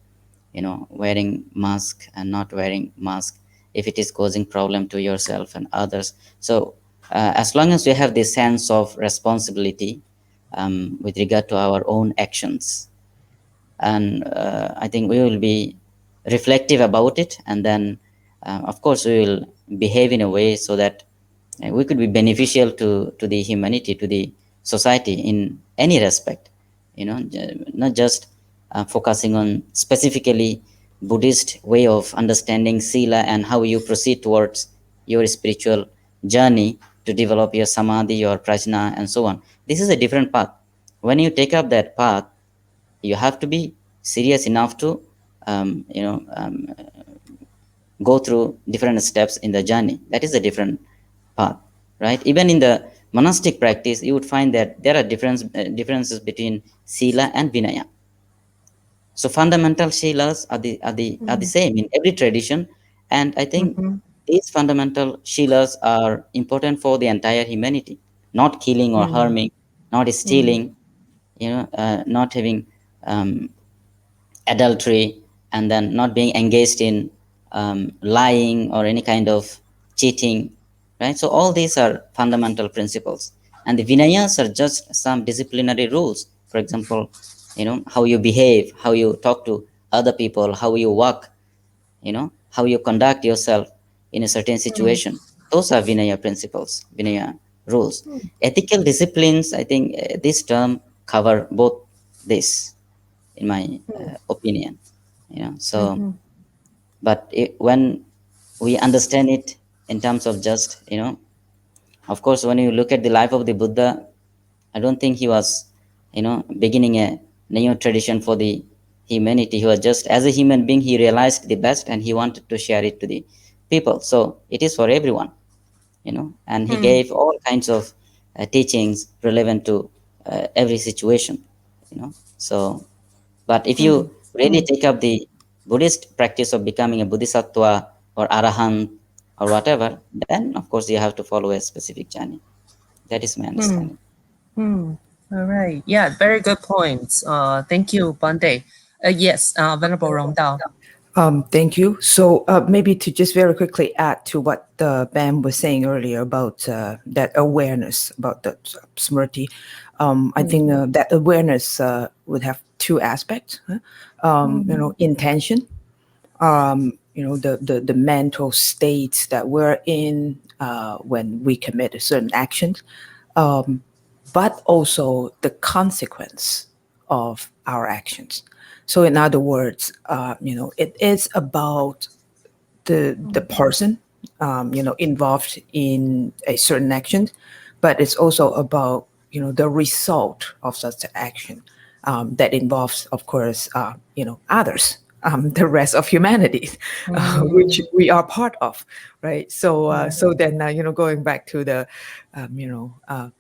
S7: wearing mask and not wearing mask, if it is causing problem to yourself and others. So as long as we have this sense of responsibility with regard to our own actions, and I think we will be reflective about it, and then of course we will behave in a way so that we could be beneficial to the humanity, to the society in any respect, not just focusing on specifically Buddhist way of understanding sila and how you proceed towards your spiritual journey to develop your samadhi, your prajna, and so on. This is a different path. When you take up that path, you have to be serious enough to go through different steps in the journey. That is a different path, right? Even in the monastic practice, you would find that there are differences between sila and vinaya. So fundamental shilas are the same in every tradition, and I think these fundamental shilas are important for the entire humanity. Not killing or harming, not stealing, not having adultery, and then not being engaged in lying or any kind of cheating, right? So all these are fundamental principles, and the Vinayas are just some disciplinary rules. For example, how you behave, how you talk to other people, how you walk, how you conduct yourself in a certain situation. Those are Vinaya principles, Vinaya rules. Ethical disciplines, I think this term cover both this, in my opinion. So, but when we understand it in terms of just, of course, when you look at the life of the Buddha, I don't think he was, beginning a new tradition for the humanity. He was just, as a human being, he realized the best and he wanted to share it to the people. So it is for everyone, and he gave all kinds of teachings relevant to every situation, So, but if you really take up the Buddhist practice of becoming a Bodhisattva or Arahant or whatever, then of course you have to follow a specific journey. That is my understanding.
S4: All right. Yeah, very good points. Thank you, Bande. Yes, Venerable Rongdao.
S6: Thank you. So maybe to just very quickly add to what Bam was saying earlier about that awareness about the smriti, I think that awareness would have two aspects. Intention, the mental states that we're in when we commit a certain action, but also the consequence of our actions. So, in other words, it is about the person, involved in a certain action, but it's also about the result of such an action that involves, of course, others. The rest of humanity, which we are part of, right? So, so then, going back to the,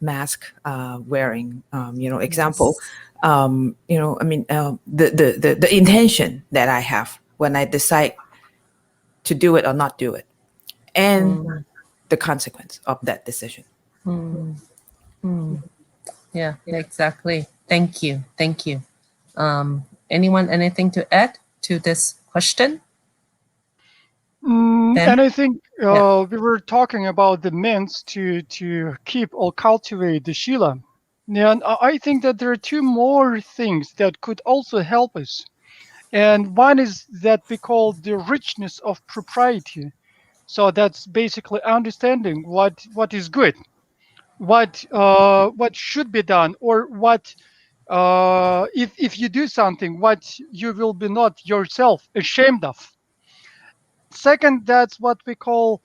S6: mask wearing, example, the intention that I have when I decide to do it or not do it, and the consequence of that decision.
S4: Yeah, exactly. Thank you. Thank you. Anyone, anything to add to this question?
S5: And I think we were talking about the means to keep or cultivate the Shila. And I think that there are two more things that could also help us. And one is that we call the richness of propriety. So that's basically understanding what is good, what should be done, or what if you do something, what you will be not yourself ashamed of. Second, that's what we call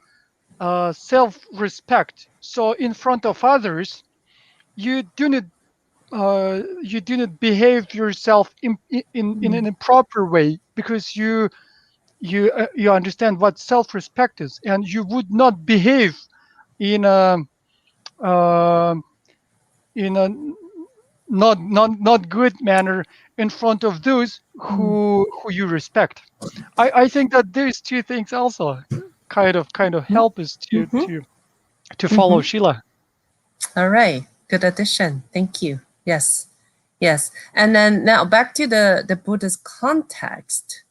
S5: self-respect. So in front of others, you do not behave yourself in an improper way, because you understand what self-respect is, and you would not behave in a in a not good manner in front of those who you respect. I think that these two things also kind of help us to follow Shila.
S4: All right. Good addition. Thank you. Yes. Yes. And then now back to the Buddhist context.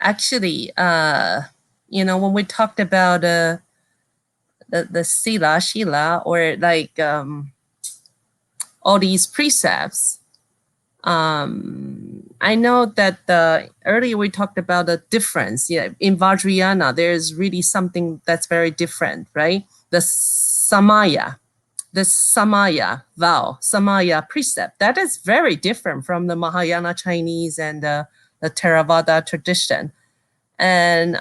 S4: Actually, when we talked about the sila, shila, or like all these precepts, I know that earlier we talked about the difference. Yeah, in Vajrayana, there's really something that's very different, right? The samaya vow, samaya precept, that is very different from the Mahayana Chinese and the Theravada tradition. And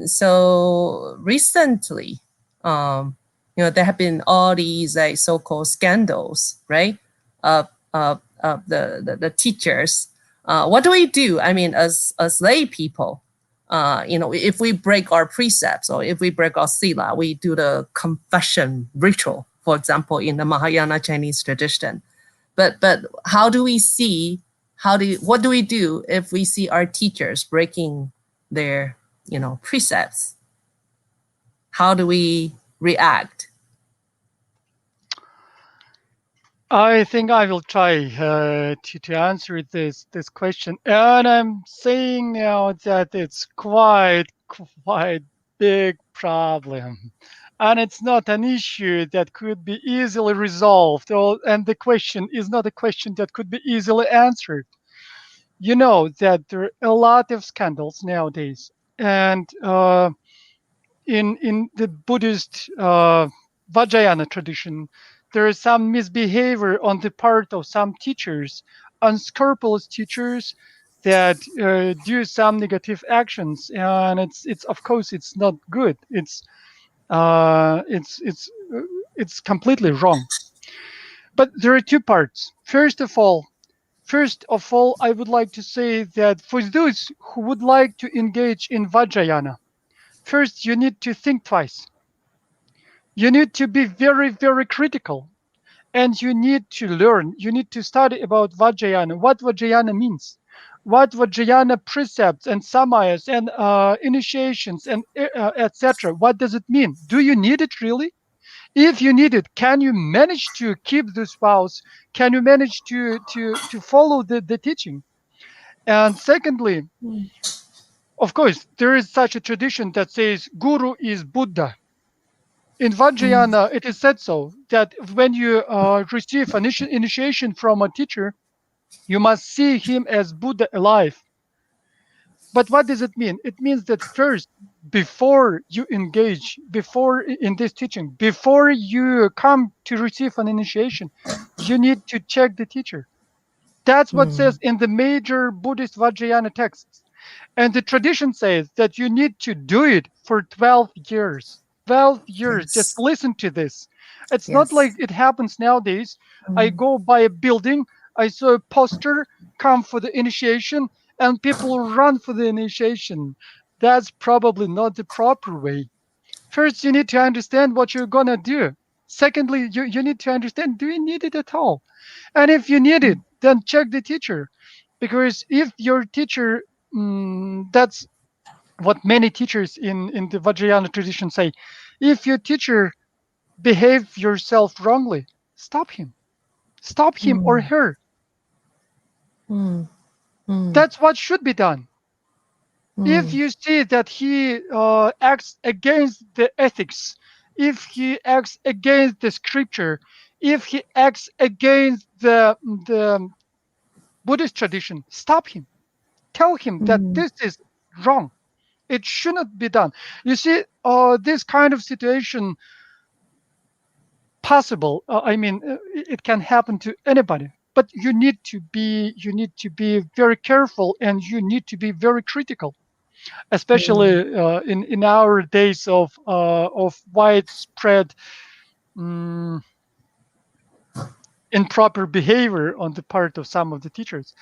S4: so recently, there have been all these like so-called scandals, right? Of the teachers. What do we do? I mean, as lay people, if we break our precepts or if we break our sila, we do the confession ritual, for example, in the Mahayana Chinese tradition. But how do we see? What do we do if we see our teachers breaking their precepts? How do we react?
S5: I think I will try to answer this question, and I'm saying now that it's quite big problem. and it's not an issue that could be easily resolved, and the question is not a question that could be easily answered. You know that there are a lot of scandals nowadays, and in the Buddhist Vajrayana tradition, there is some misbehavior on the part of some teachers, unscrupulous teachers that do some negative actions, and it's of course it's not good. Uh, it's it's it's completely wrong. But there are two parts. First of all, I would like to say that for those who would like to engage in Vajrayana, first you need to think twice. You need to be very, very critical, and you need to learn. You need to study about Vajrayana, what Vajrayana means, what Vajrayana precepts and samayas and initiations and etc. What does it mean? Do you need it really? If you need it, can you manage to keep these vows? Can you manage to follow the teaching? And secondly, of course, there is such a tradition that says Guru is Buddha. In Vajrayana, it is said so that when you receive an initiation from a teacher, you must see him as Buddha alive. But what does it mean? It means that first, before you engage, before in this teaching, before you come to receive an initiation, you need to check the teacher. That's what says in the major Buddhist Vajrayana texts. And the tradition says that you need to do it for 12 years. 12 years. Just
S4: Yes.
S5: listen to this. It's not
S4: Yes.
S5: like it happens nowadays. I go by a building, I saw a poster, come for the initiation, and people run for the initiation. That's probably not the proper way. First, you need to understand what you're going to do. Secondly, you need to understand, do you need it at all? And if you need it, then check the teacher. Because if your teacher, that's what many teachers in the Vajrayana tradition say, if your teacher behave yourself wrongly, stop him. Stop him or her.
S4: Mm, mm,
S5: That's what should be done. If
S4: mm,
S5: you see that he acts against the ethics, if he acts against the scripture, if he acts against the Buddhist tradition, stop him. Tell him that
S4: mm,
S5: this is wrong. It shouldn't be done. You see, this kind of situation possible. It can happen to anybody. But you need to be very careful, and you need to be very critical, especially in our days of widespread um, improper behavior on the part of some of the teachers.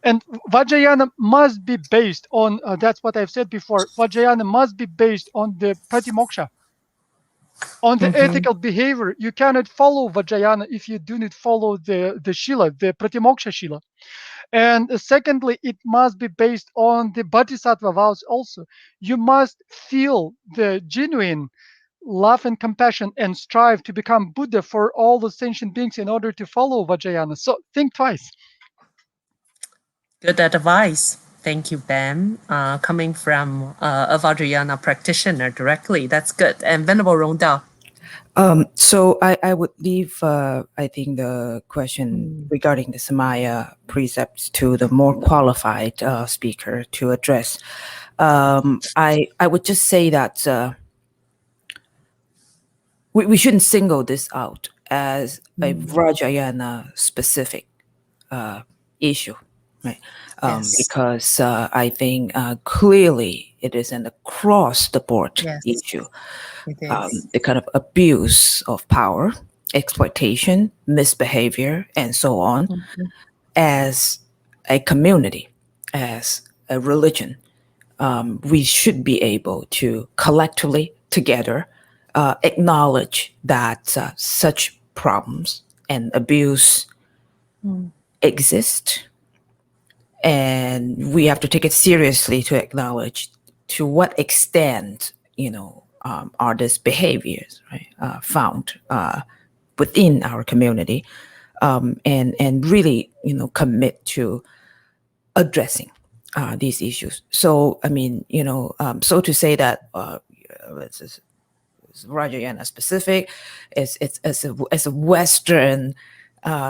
S5: And Vajrayana must be based on that's what I've said before. Vajrayana must be based on the Patimoksha, on the
S4: mhm,
S5: ethical behavior. You cannot follow Vajrayana if you do not follow the Shila, the Pratimoksha Shila. And secondly, it must be based on the Bodhisattva vows also. You must feel the genuine love and compassion and strive to become Buddha for all the sentient beings in order to follow Vajrayana. So think twice.
S4: Good advice. Thank you, Bam. Coming from a Vajrayana practitioner directly, that's good. And Venerable Rongdao.
S6: So I would leave, I think, the question regarding the Samaya precepts to the more qualified speaker to address. I would just say that we shouldn't single this out as a Vajrayana specific issue, right?
S4: Yes.
S6: Because I think clearly it is an across the board
S4: Yes,
S6: issue.
S4: it is.
S6: The kind of abuse of power, exploitation, misbehavior, and so on, as a community, as a religion, we should be able to collectively together acknowledge that such problems and abuse exist, and we have to take it seriously to acknowledge to what extent are these behaviors, right, found within our community, and really commit to addressing these issues. So I mean, so to say that Rajayana specific. It's a Western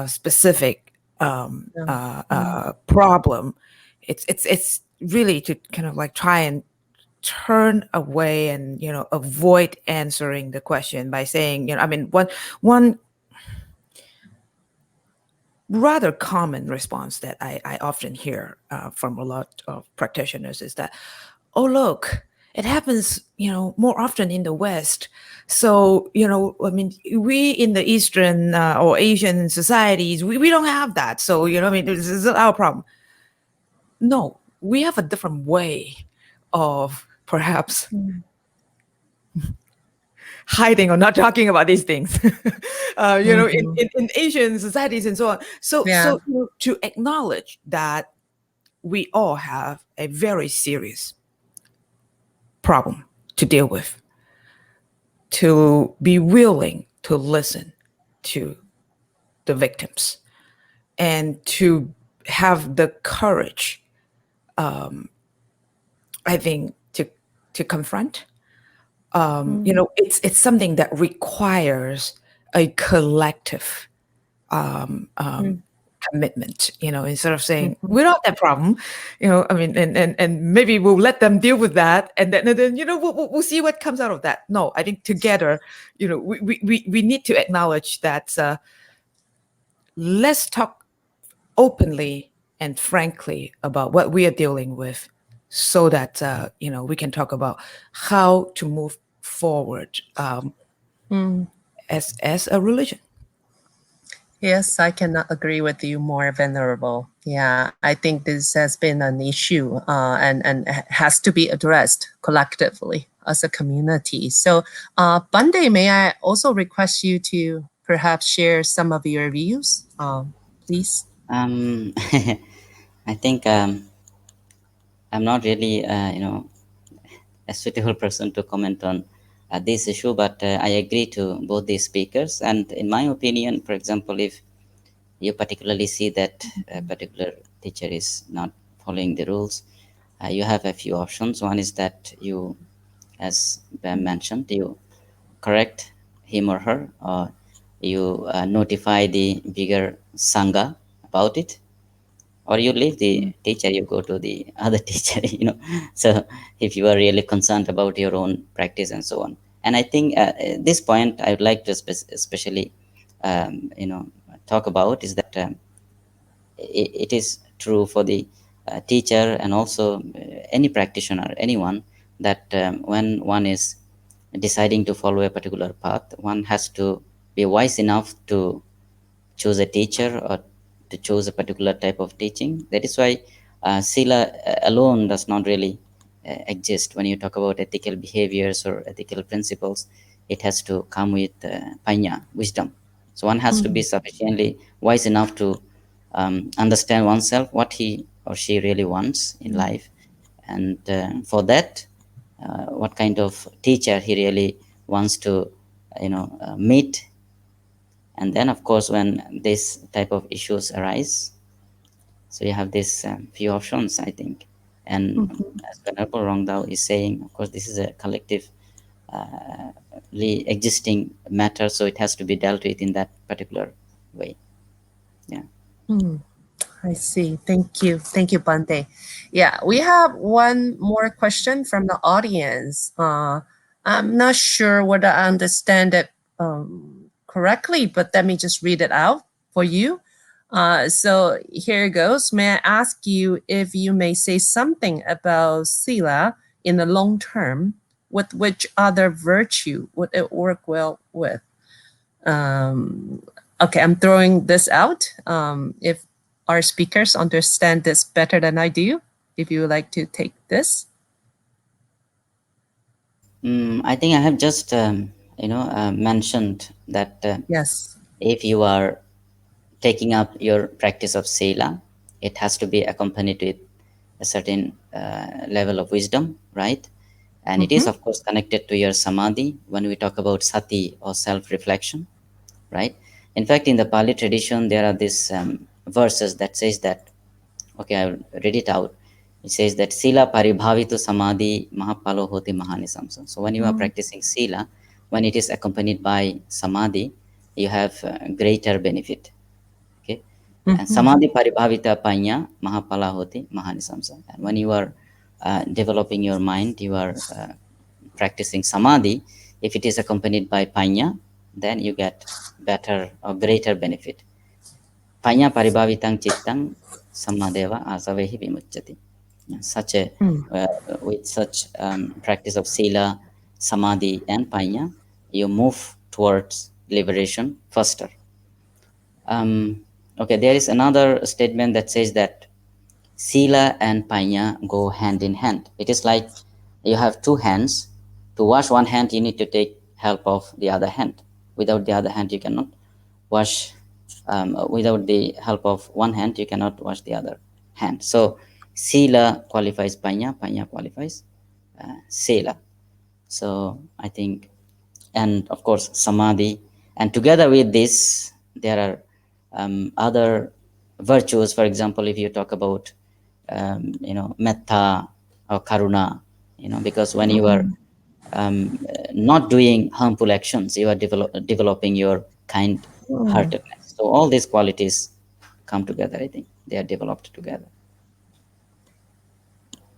S6: specific problem. It's really to kind of like try and turn away and avoid answering the question by saying, I mean, one rather common response that I often hear from a lot of practitioners is that, oh, look, it happens, more often in the West. So, I mean, we in the Eastern or Asian societies, we don't have that. So, I mean, this is our problem. No, we have a different way of perhaps hiding or not talking about these things, in Asian societies and so on. So to acknowledge that we all have a very serious problem to deal with, to be willing to listen to the victims, and to have the courage, I think, to confront. It's something that requires a collective commitment, instead of saying we don't have that problem, I mean, and maybe we'll let them deal with that, and then we'll see what comes out of that. No, I think together, we need to acknowledge that let's talk openly and frankly about what we are dealing with, so that we can talk about how to move forward as a religion.
S4: Yes, I cannot agree with you more, Venerable. Yeah, I think this has been an issue and has to be addressed collectively as a community. So, Bande, may I also request you to perhaps share some of your views, please?
S7: I think I'm not really, a suitable person to comment on this issue, but I agree to both these speakers. And in my opinion, for example, if you particularly see that a particular teacher is not following the rules, you have a few options. One is that you, as Bam mentioned, you correct him or her, or you notify the bigger Sangha about it, or you leave the teacher, you go to the other teacher, So if you are really concerned about your own practice and so on. And I think at this point, I would like to especially, talk about is that it is true for the teacher and also any practitioner, anyone, that when one is deciding to follow a particular path, one has to be wise enough to choose a teacher or to choose a particular type of teaching. That is why sila alone does not really exist. When you talk about ethical behaviors or ethical principles, it has to come with panya, wisdom. So one has to be sufficiently wise enough to understand oneself, what he or she really wants in life, and for that, what kind of teacher he really wants to, meet. And then, of course, when this type of issues arise, so you have this few options, I think. And as Venerable Rongdao is saying, of course, this is a collectively existing matter, so it has to be dealt with in that particular way. Yeah.
S4: I see. Thank you. Thank you, Bante. Yeah, we have one more question from the audience. I'm not sure whether I understand it correctly, but let me just read it out for you. So here goes. May I ask you if you may say something about sila in the long term? With which other virtue would it work well with? Okay, I'm throwing this out. If our speakers understand this better than I do, if you would like to take this.
S7: I think I have just, mentioned that
S4: Yes.
S7: if you are taking up your practice of sila, it has to be accompanied with a certain level of wisdom, right? And it is, of course, connected to your samadhi when we talk about sati or self-reflection, right? In fact, in the Pali tradition, there are these verses that says that, okay, I'll read it out. It says that sila paribhavitu samadhi mahapalo hoti mahanisamsa. So when you are practicing sila, when it is accompanied by samadhi, you have greater benefit. Okay, and samadhi paribhavita panya mahapala hoti mahanisamsa. And when you are developing your mind, you are practicing samadhi. If it is accompanied by panya, then you get better or greater benefit. Panya paribhavitang chittang samadeva asavehi vimucchati. Such a with such practice of sila, samadhi, and panya, you move towards liberation faster. Okay, there is another statement that says that sila and panya go hand in hand. It is like you have two hands. To wash one hand, you need to take help of the other hand. Without the other hand, you cannot wash. Without the help of one hand, you cannot wash the other hand. So sila qualifies panya, panya qualifies sila. So I think, and of course samadhi, and together with this, there are other virtues. For example, if you talk about metta or karuna, because when you are not doing harmful actions, you are developing your kind heartedness. So all these qualities come together. I think they are developed together.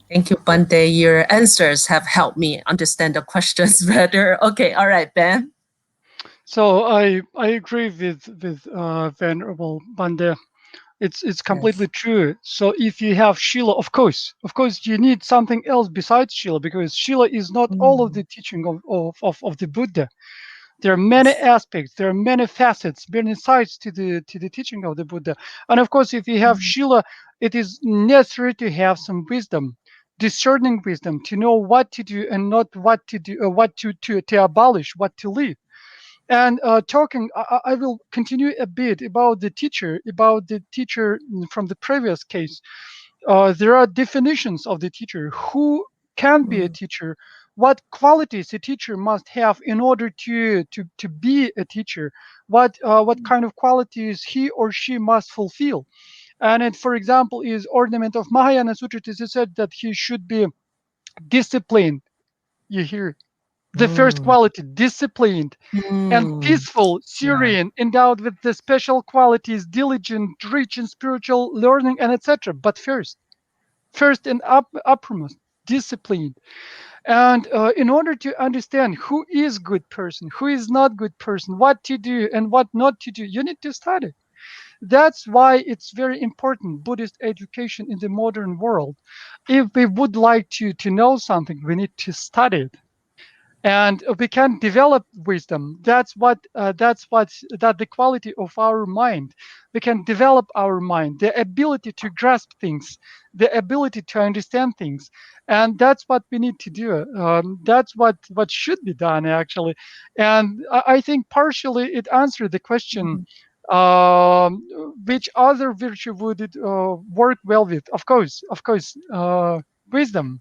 S4: Thank you, Bante. Your answers have helped me understand the questions better. Okay, all right, Ben.
S5: So I agree with Venerable Bande. It's completely true. So if you have Shila, of course you need something else besides Shila, because Shila is not all of the teaching of the Buddha. There are many aspects, there are many facets, many sides to the teaching of the Buddha. And of course, if you have Shila, it is necessary to have some wisdom, discerning wisdom, to know what to do and not what to do, or what to abolish, what to leave. And I will continue a bit about the teacher from the previous case. There are definitions of the teacher. Who can be a teacher? What qualities a teacher must have in order to be a teacher? What kind of qualities he or she must fulfill? And it, for example, is ornament of Mahayana Sutra. It is said that he should be disciplined. You hear the first quality, disciplined, and peaceful, serene, endowed with the special qualities, diligent, rich in spiritual learning, and etc. But first and uppermost, disciplined. And in order to understand who is good person, who is not good person, what to do and what not to do, you need to study. That's why it's very important, Buddhist education in the modern world. If we would like to know something, we need to study it. And we can develop wisdom. That's the quality of our mind. We can develop our mind, the ability to grasp things, the ability to understand things, and that's what we need to do. That's what should be done, actually. And I think partially it answered the question. Which other virtue would it work well with? Of course, wisdom.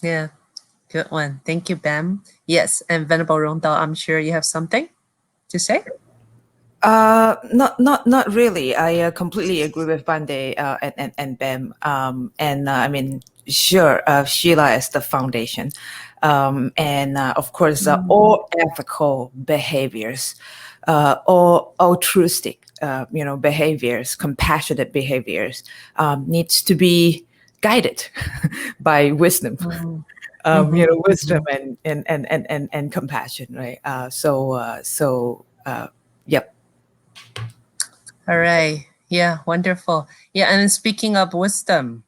S4: Yeah. Good one. Thank you, Bam. Yes, and Venerable Rongdao, I'm sure you have something to say.
S6: Not really. I completely agree with Bande and Bem. I mean, sure, Sheila is the foundation, and of course, all ethical behaviors, all altruistic, behaviors, compassionate behaviors, needs to be guided by wisdom. Wisdom and compassion, right? Yep.
S4: All right. Yeah, wonderful. Yeah, and speaking of wisdom,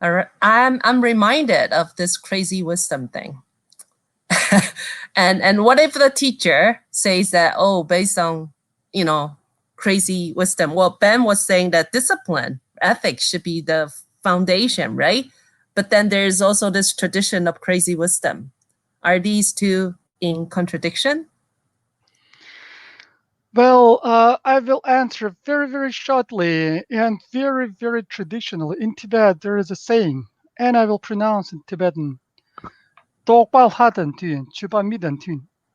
S4: all right, I'm reminded of this crazy wisdom thing. and what if the teacher says that, based on crazy wisdom? Well, Ben was saying that discipline, ethics should be the foundation, right? But then there's also this tradition of crazy wisdom. Are these two in contradiction?
S5: Well, I will answer very, very shortly and very, very traditionally. In Tibet, there is a saying, and I will pronounce in Tibetan.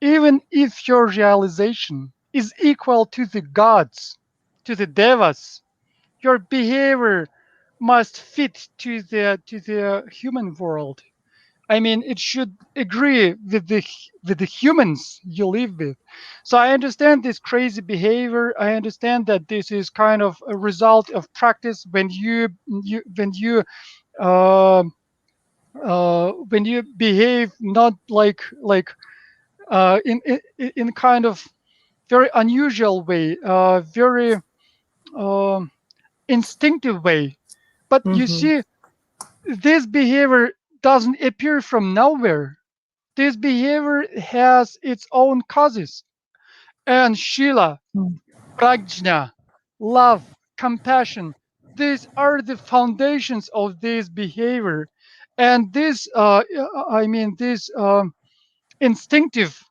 S5: Even if your realization is equal to the gods, to the devas, your behavior must fit to the human world. I mean, it should agree with the humans you live with. So I understand this crazy behavior. I understand that this is kind of a result of practice uh, when you behave not like in kind of very unusual way, very um instinctive way. But you
S4: Mm-hmm.
S5: see, this behavior doesn't appear from nowhere. This behavior has its own causes. And Shila, prajna, love, compassion, these are the foundations of this behavior. And this instinctive,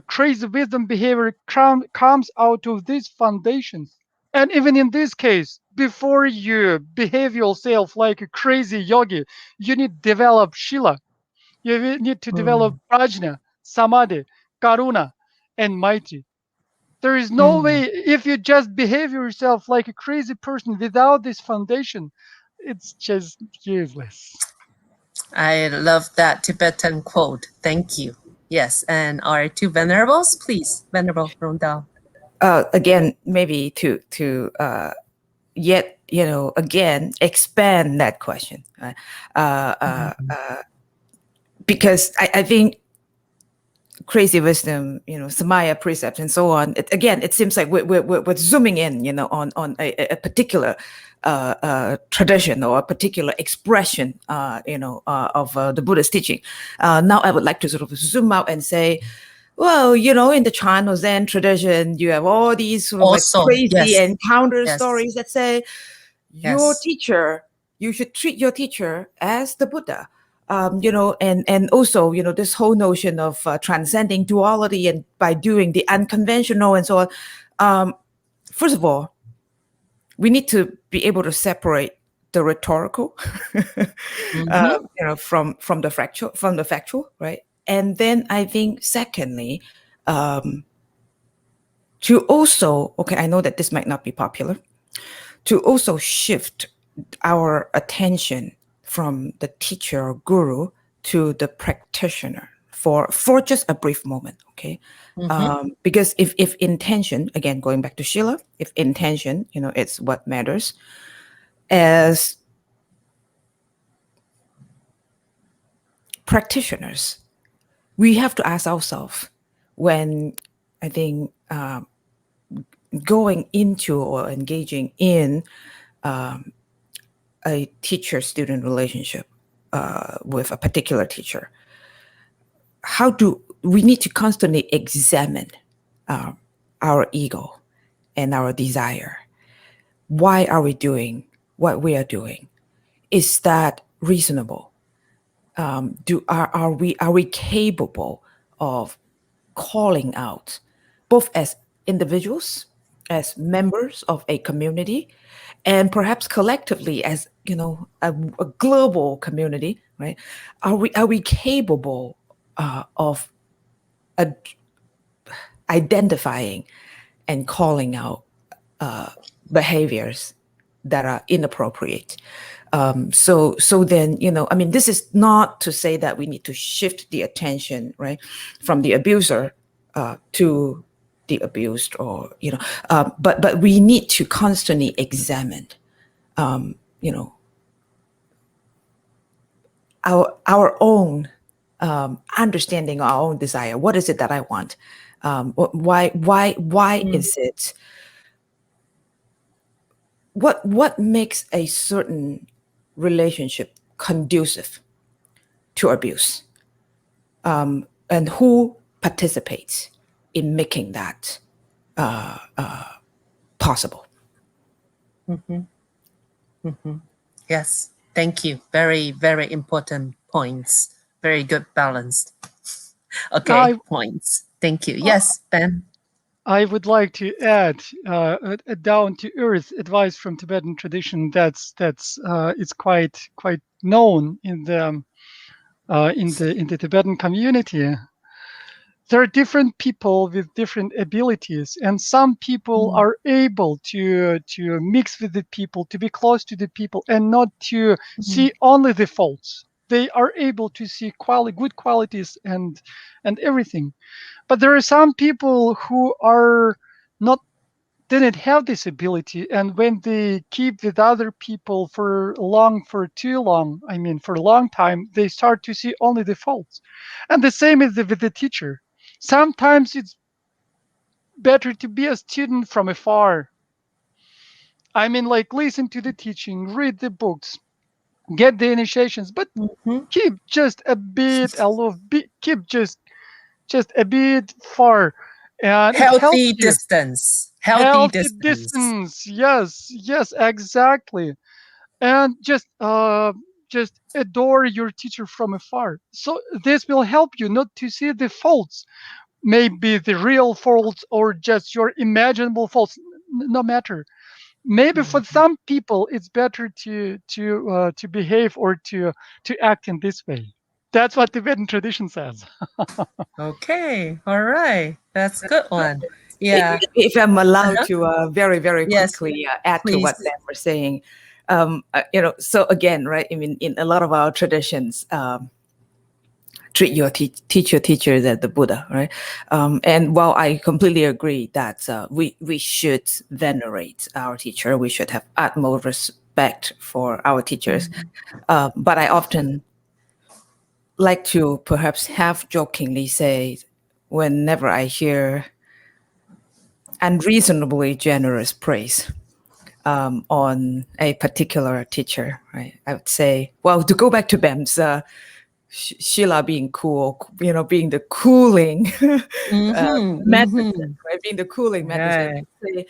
S5: crazy wisdom behavior comes out of these foundations. And even in this case, before you behave yourself like a crazy yogi, you need to develop Shila. You need to develop prajna, samadhi, karuna, and maitri. There is no way, if you just behave yourself like a crazy person without this foundation, it's just useless.
S4: I love that Tibetan quote. Thank you. Yes, and our two venerables, please, Venerable Rongdao.
S6: Again, maybe to yet again expand that question, because I think crazy wisdom, samaya precepts and so on. It seems like we're zooming in, on a particular tradition or a particular expression, of the Buddha's teaching. Now I would like to sort of zoom out and say, well, in the Chan Zen tradition, you have all these sort of like
S4: Also,
S6: crazy
S4: yes,
S6: encounter
S4: yes,
S6: stories that say your teacher, you should treat your teacher as the Buddha. And also, this whole notion of transcending duality and by doing the unconventional and so on. First of all, we need to be able to separate the rhetorical, from the factual, right? And then I think, secondly, to also, okay, I know that this might not be popular, to also shift our attention from the teacher or guru to the practitioner for just a brief moment, okay? Because if intention, again, going back to Shila, if intention, it's what matters, as practitioners, we have to ask ourselves when, I think, going into or engaging in a teacher-student relationship with a particular teacher, how do we need to constantly examine our ego and our desire? Why are we doing what we are doing? Is that reasonable? Are we capable of calling out, both as individuals, as members of a community, and perhaps collectively as a global community, right? Are we capable of identifying and calling out behaviors that are inappropriate? So then, I mean, this is not to say that we need to shift the attention, right, from the abuser to the abused, or but we need to constantly examine, our own understanding, our own desire. What is it that I want? Why is it? What makes a certain relationship conducive to abuse, and who participates in making that possible?
S4: Yes, thank you. Very, very important points. Very good balanced. Okay, points. Thank you. Yes, Ben.
S5: I would like to add a down-to-earth advice from Tibetan tradition that's it's quite known in the Tibetan community. There are different people with different abilities, and some people are able to mix with the people, to be close to the people, and not to see only the faults. they are able to see good qualities and everything. But there are some people who are not didn't have this ability, and when they keep with other people for too long, I mean for a long time, they start to see only the faults. And the same is with the teacher. Sometimes it's better to be a student from afar. I mean, like, listen to the teaching, read the books, get the initiations, but
S4: Mhm.
S5: keep just a bit aloof, keep just a bit far, and it helps
S4: Healthy
S5: you.
S4: distance. Healthy
S5: Healthy
S4: distance.
S5: distance, yes, exactly. And just adore your teacher from afar. So this will help you not to see the faults, maybe the real faults or just your imaginable faults, no matter. Maybe for
S4: Mhm.
S5: some people it's better to behave or to act in this way. That's what Tibetan tradition says.
S4: Okay. All right. That's good one. Yeah.
S6: If I'm allowed
S4: Uh-huh.
S6: to very, very
S4: Yes,
S6: quickly add to what
S4: please.
S6: them were saying, so again, right? I mean, in a lot of our traditions, treat your teachers as the Buddha, right? And while I completely agree that we should venerate our teacher, we should have utmost respect for our teachers,
S4: Mhm.
S6: but I often like to perhaps half jokingly say, whenever I hear unreasonably generous praise on a particular teacher, right? I would say, well, to go back to Bem's Sheila being cool, being the cooling
S4: Mhm.
S6: medicine,
S4: Mhm.
S6: right? Being the cooling medicine.
S4: Right.
S6: Say,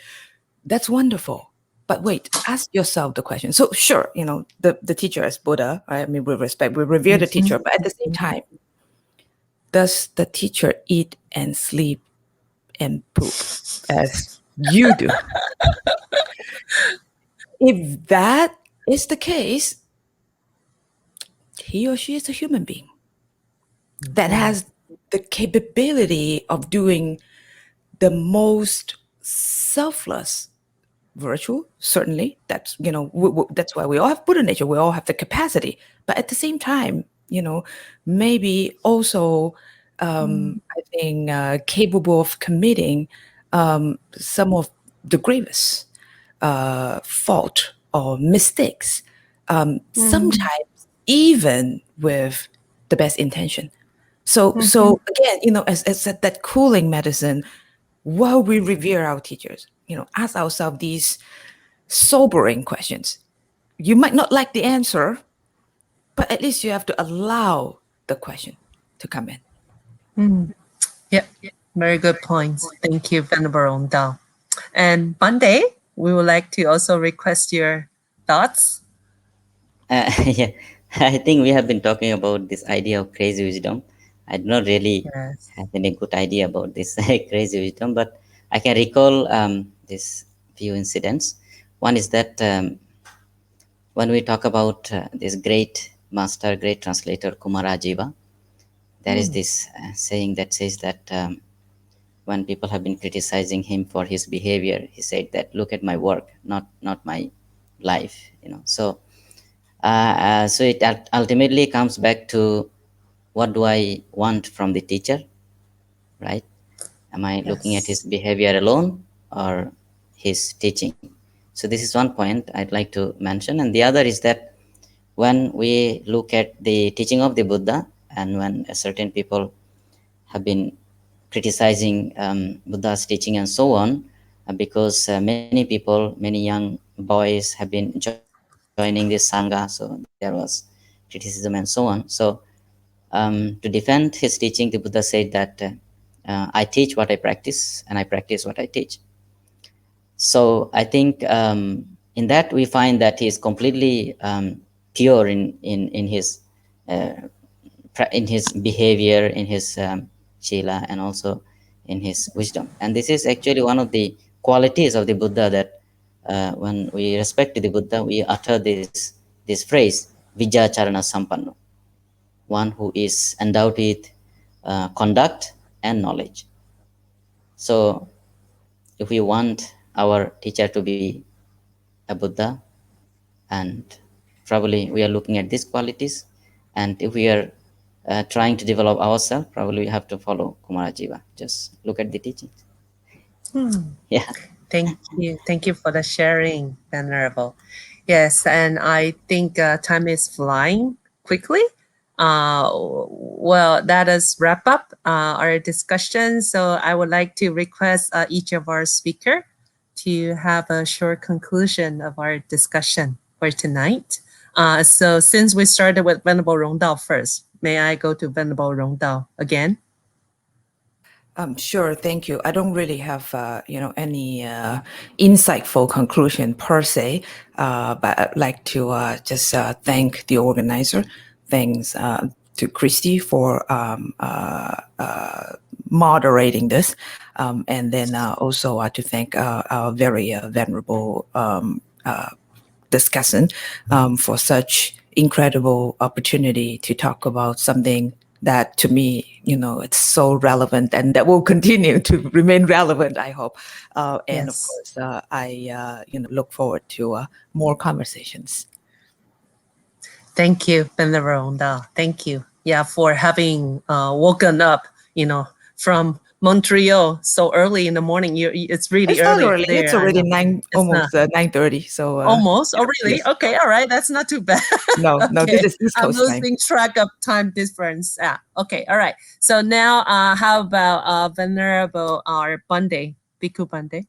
S6: that's wonderful. But wait, ask yourself the question. So sure, the teacher as Buddha, right? I mean, we revere the
S4: Mhm.
S6: teacher, but at the same
S4: Mhm.
S6: time, does the teacher eat and sleep and poop as you do? If that is the case, he or she is a human being that
S4: Mhm.
S6: has the capability of doing the most selfless virtue. Certainly, that's that's why we all have Buddha nature. We all have the capacity, but at the same time, maybe also, I think, capable of committing some of the gravest fault or mistakes, sometimes even with the best intention. So again, as that cooling medicine, while we revere our teachers, ask ourselves these sobering questions. You might not like the answer, but at least you have to allow the question to come in.
S4: Mm. Yep. Very good points. Thank you, Venerable Dao. And Monday, we would like to also request your thoughts.
S7: Yeah, I think we have been talking about this idea of crazy wisdom. I do not really
S4: Yes.
S7: have any good idea about this crazy wisdom, but I can recall this few incidents. One is that when we talk about this great master, great translator Kumarajiva, there is this saying that says that when people have been criticizing him for his behavior, he said that look at my work, not my life. So it ultimately comes back to what do I want from the teacher, right? Am I looking at his
S4: Yes.
S7: behavior alone or his teaching? So this is one point I'd like to mention. And the other is that when we look at the teaching of the Buddha, and when certain people have been criticizing Buddha's teaching and so on, because many people, many young boys have been joining this Sangha, so there was criticism and so on. So to defend his teaching, the Buddha said that I teach what I practice and I practice what I teach. So I think in that we find that he is completely pure uh, in his behavior, in his shila, and also in his wisdom. And this is actually one of the qualities of the Buddha, that when we respect the Buddha, we utter this phrase, Vijacharana Sampanno, one who is endowed with conduct and knowledge. So if we want our teacher to be a Buddha, and probably we are looking at these qualities, And if we are trying to develop ourselves, probably we have to follow Kumarajiva. Just look at the teachings. Yeah.
S4: Thank you for the sharing, Venerable. Yes, and I think time is flying quickly. Well, that is wrap up our discussion. So I would like to request each of our speaker to have a short conclusion of our discussion for tonight. So since we started with Venerable Rongdao first, may I go to Venerable Rongdao again?
S6: Sure, thank you. I don't really have, any insightful conclusion per se, but I'd like to just thank the organizer. Thanks to Christie for moderating this, and then also to thank our very venerable discussant for such incredible opportunity to talk about something that to me, it's so relevant and that will continue to remain relevant, I hope. And of course, I look forward to more conversations.
S4: Thank you, Venerable Rongdao. Thank you. Yeah, for having woken up, from Montreal so early in the morning. It's really
S6: It's
S4: early
S6: not early.
S4: there.
S6: It's already almost 9:30. So
S4: almost. Oh, really?
S6: Yes.
S4: Okay. All right. That's not too bad.
S6: No,
S4: Okay.
S6: this is East
S4: I'm
S6: Coast time.
S4: losing track of time difference. Okay. All right. So now, how about Venerable Bande, Bhikkhu Bande?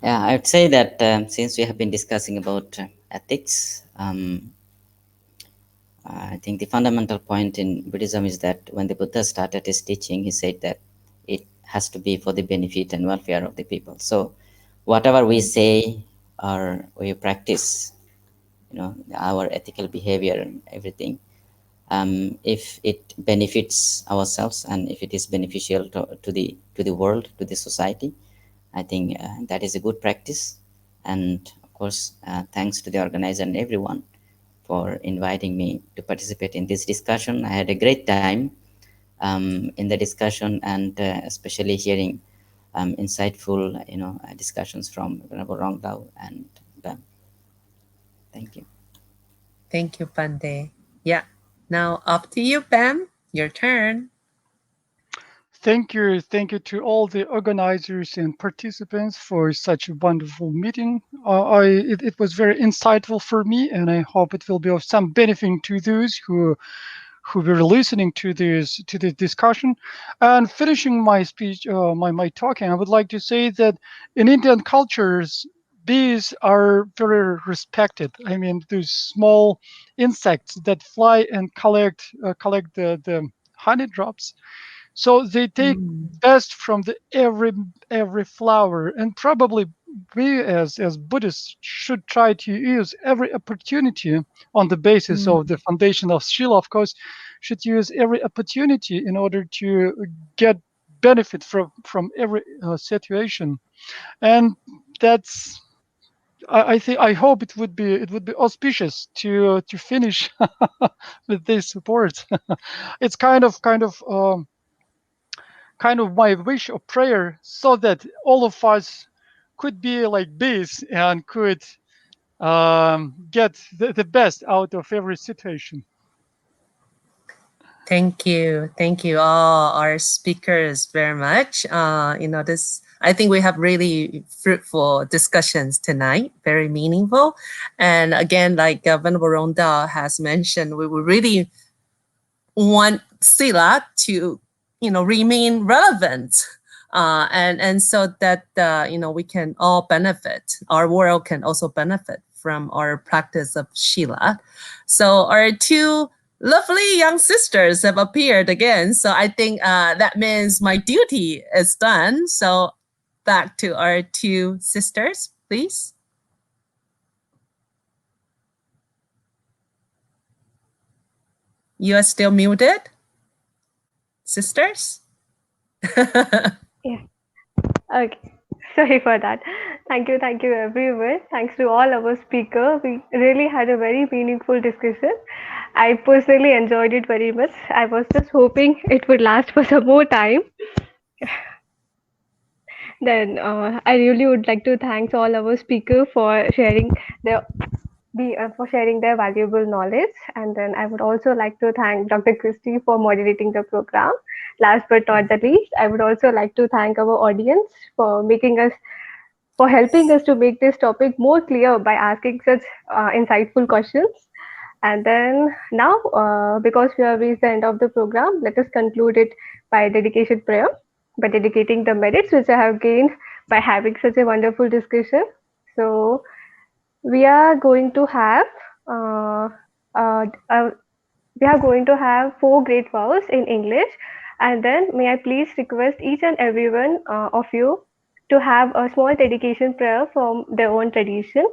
S7: Yeah, I would say that since we have been discussing about ethics, I think the fundamental point in Buddhism is that when the Buddha started his teaching, he said that it has to be for the benefit and welfare of the people. So whatever we say or we practice, our ethical behavior and everything, if it benefits ourselves and if it is beneficial to the world, to the society, I think that is a good practice. And of course, thanks to the organizer and everyone for inviting me to participate in this discussion. I had a great time in the discussion, and especially hearing insightful, discussions from Venerable Rongdao and Bem. Thank you.
S4: Thank you, Bande. Yeah. Now up to you, Bem. Your turn.
S5: Thank you to all the organizers and participants for such a wonderful meeting. It was very insightful for me, and I hope it will be of some benefit to those who were listening to this discussion. And finishing my speech, my talking, I would like to say that in Indian cultures, bees are very respected. I mean, those small insects that fly and collect the honey drops. So they take best from the every flower, and probably we as Buddhists should try to use every opportunity on the basis of the foundation of Shila, of course, should use every opportunity in order to get benefit from every situation. And that's I think I hope it would be auspicious to finish with this support. It's kind of my wish or prayer, so that all of us could be like bees and could get the best out of every situation.
S4: Thank you all our speakers very much. I think we have really fruitful discussions tonight, very meaningful. And again, like Venerable Rongdao has mentioned, we will really want Sila to, remain relevant. And so that, we can all benefit, our world can also benefit from our practice of Shila. So our two lovely young sisters have appeared again. So I think that means my duty is done. So back to our two sisters, please. You are still muted, sisters?
S2: Yeah. Okay. Sorry for that. Thank you everyone. Thanks to all our speakers. We really had a very meaningful discussion. I personally enjoyed it very much. I was just hoping it would last for some more time. Then I really would like to thank all our speakers for sharing for sharing their valuable knowledge. And then I would also like to thank Dr. Christie for moderating the program. Last but not the least, I would also like to thank our audience for helping us to make this topic more clear by asking such insightful questions. And then now, because we have reached the end of the program, let us conclude it by dedication prayer, by dedicating the merits which I have gained by having such a wonderful discussion. So we are going to have uh, uh, uh, four great vows in English, and then may I please request each and everyone of you to have a small dedication prayer from their own tradition.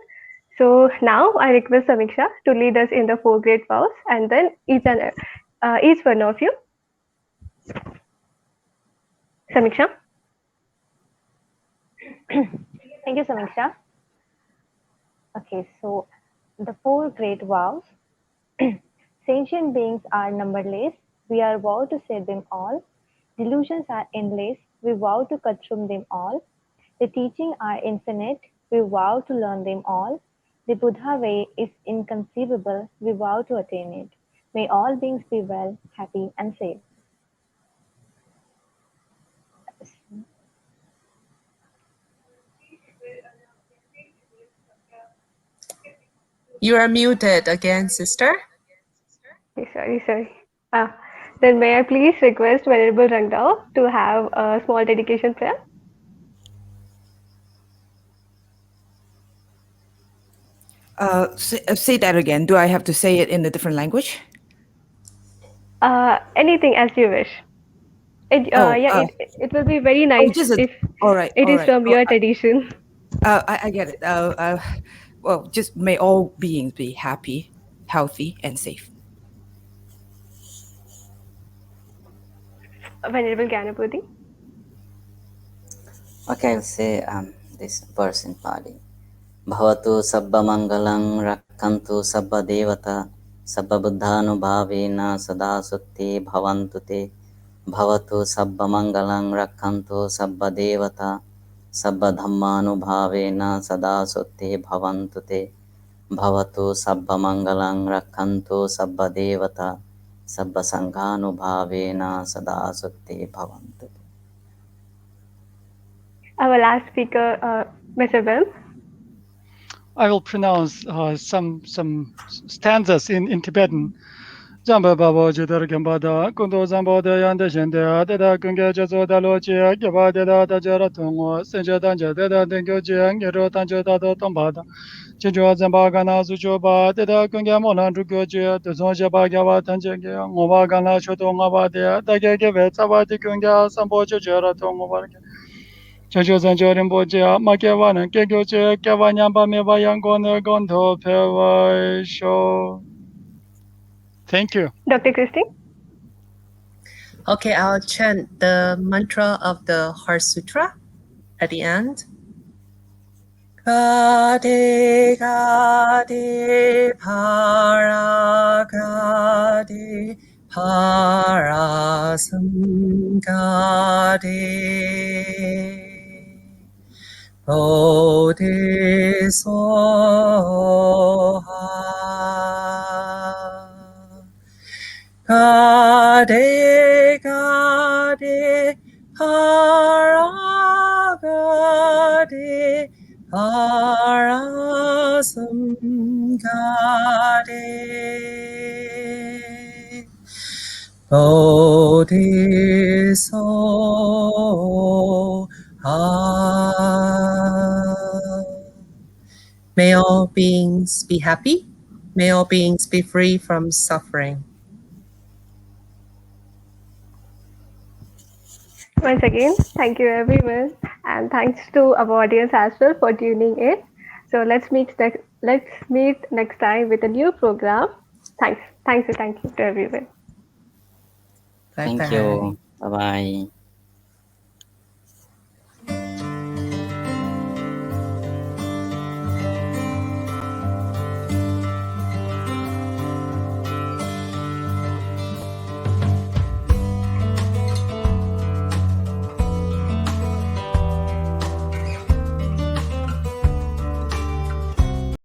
S2: So now I request Samiksha to lead us in the four great vows, and then each one of you. Samiksha.
S1: Thank you, Samiksha. Okay, so the four great vows. Sentient beings are numberless. We are vowed to save them all. Delusions are endless. We vow to cut through them all. The teachings are infinite. We vow to learn them all. The Buddha way is inconceivable. We vow to attain it. May all beings be well, happy, and safe.
S4: You are muted again, sister.
S2: Sorry. Then may I please request Venerable Rangdao to have a small dedication prayer.
S6: Say that again. Do I have to say it in a different language?
S2: Anything as you wish. It will be very nice if
S6: all right,
S2: it is from your tradition.
S6: I get it. Well, just may all beings be happy, healthy, and safe.
S2: Venerable Gyanabodhi.
S7: Okay, I'll say this verse in Pali. Bhavatu sabba mangalang rakkantu sabba devata sabba buddhanubhavena sada sutti bhavantu te. Bhavatu sabba mangalang rakkantu sabba devata sabba dhammanubhavena sada sutti bhavantu te. Bhavatu sabba mangalang rakkantu sabba devata sabba sanghanubhavena sada sutti bhavantu te.
S2: Our last speaker, Mr. Bem.
S5: I will pronounce some stanzas in Tibetan. Jamba babo jidar gambada kundo zambo de yanda jende da kunga jazo da lo che gaba de da jara tungo senja danja de da dengyo je ngero tanja da do tombada jinjo zamba gana zujo ba de da kunga molan rugyo je de zonja ba gaba tanja ge ngoba gana choto ngaba de da ge ge ve tsaba de kunga sambo je jara tungo ba ge Jojo zanjo rimbo je ma ke wa na ke gyo je ke wa nyamba me ba yang go ne gon to pe wa sho. Thank you.
S2: Dr. Christie.
S4: Okay, I'll chant the mantra of the Heart Sutra at the end. Gade gade para gade parasam gade bodhisoha gade gade para gade parasam gade bodhisoha. May all beings be happy. May all beings be free from suffering.
S2: Once again, thank you everyone, and thanks to our audience as well for tuning in. So let's meet next time with a new program. Thank you to everyone.
S7: Thank you. Bye bye.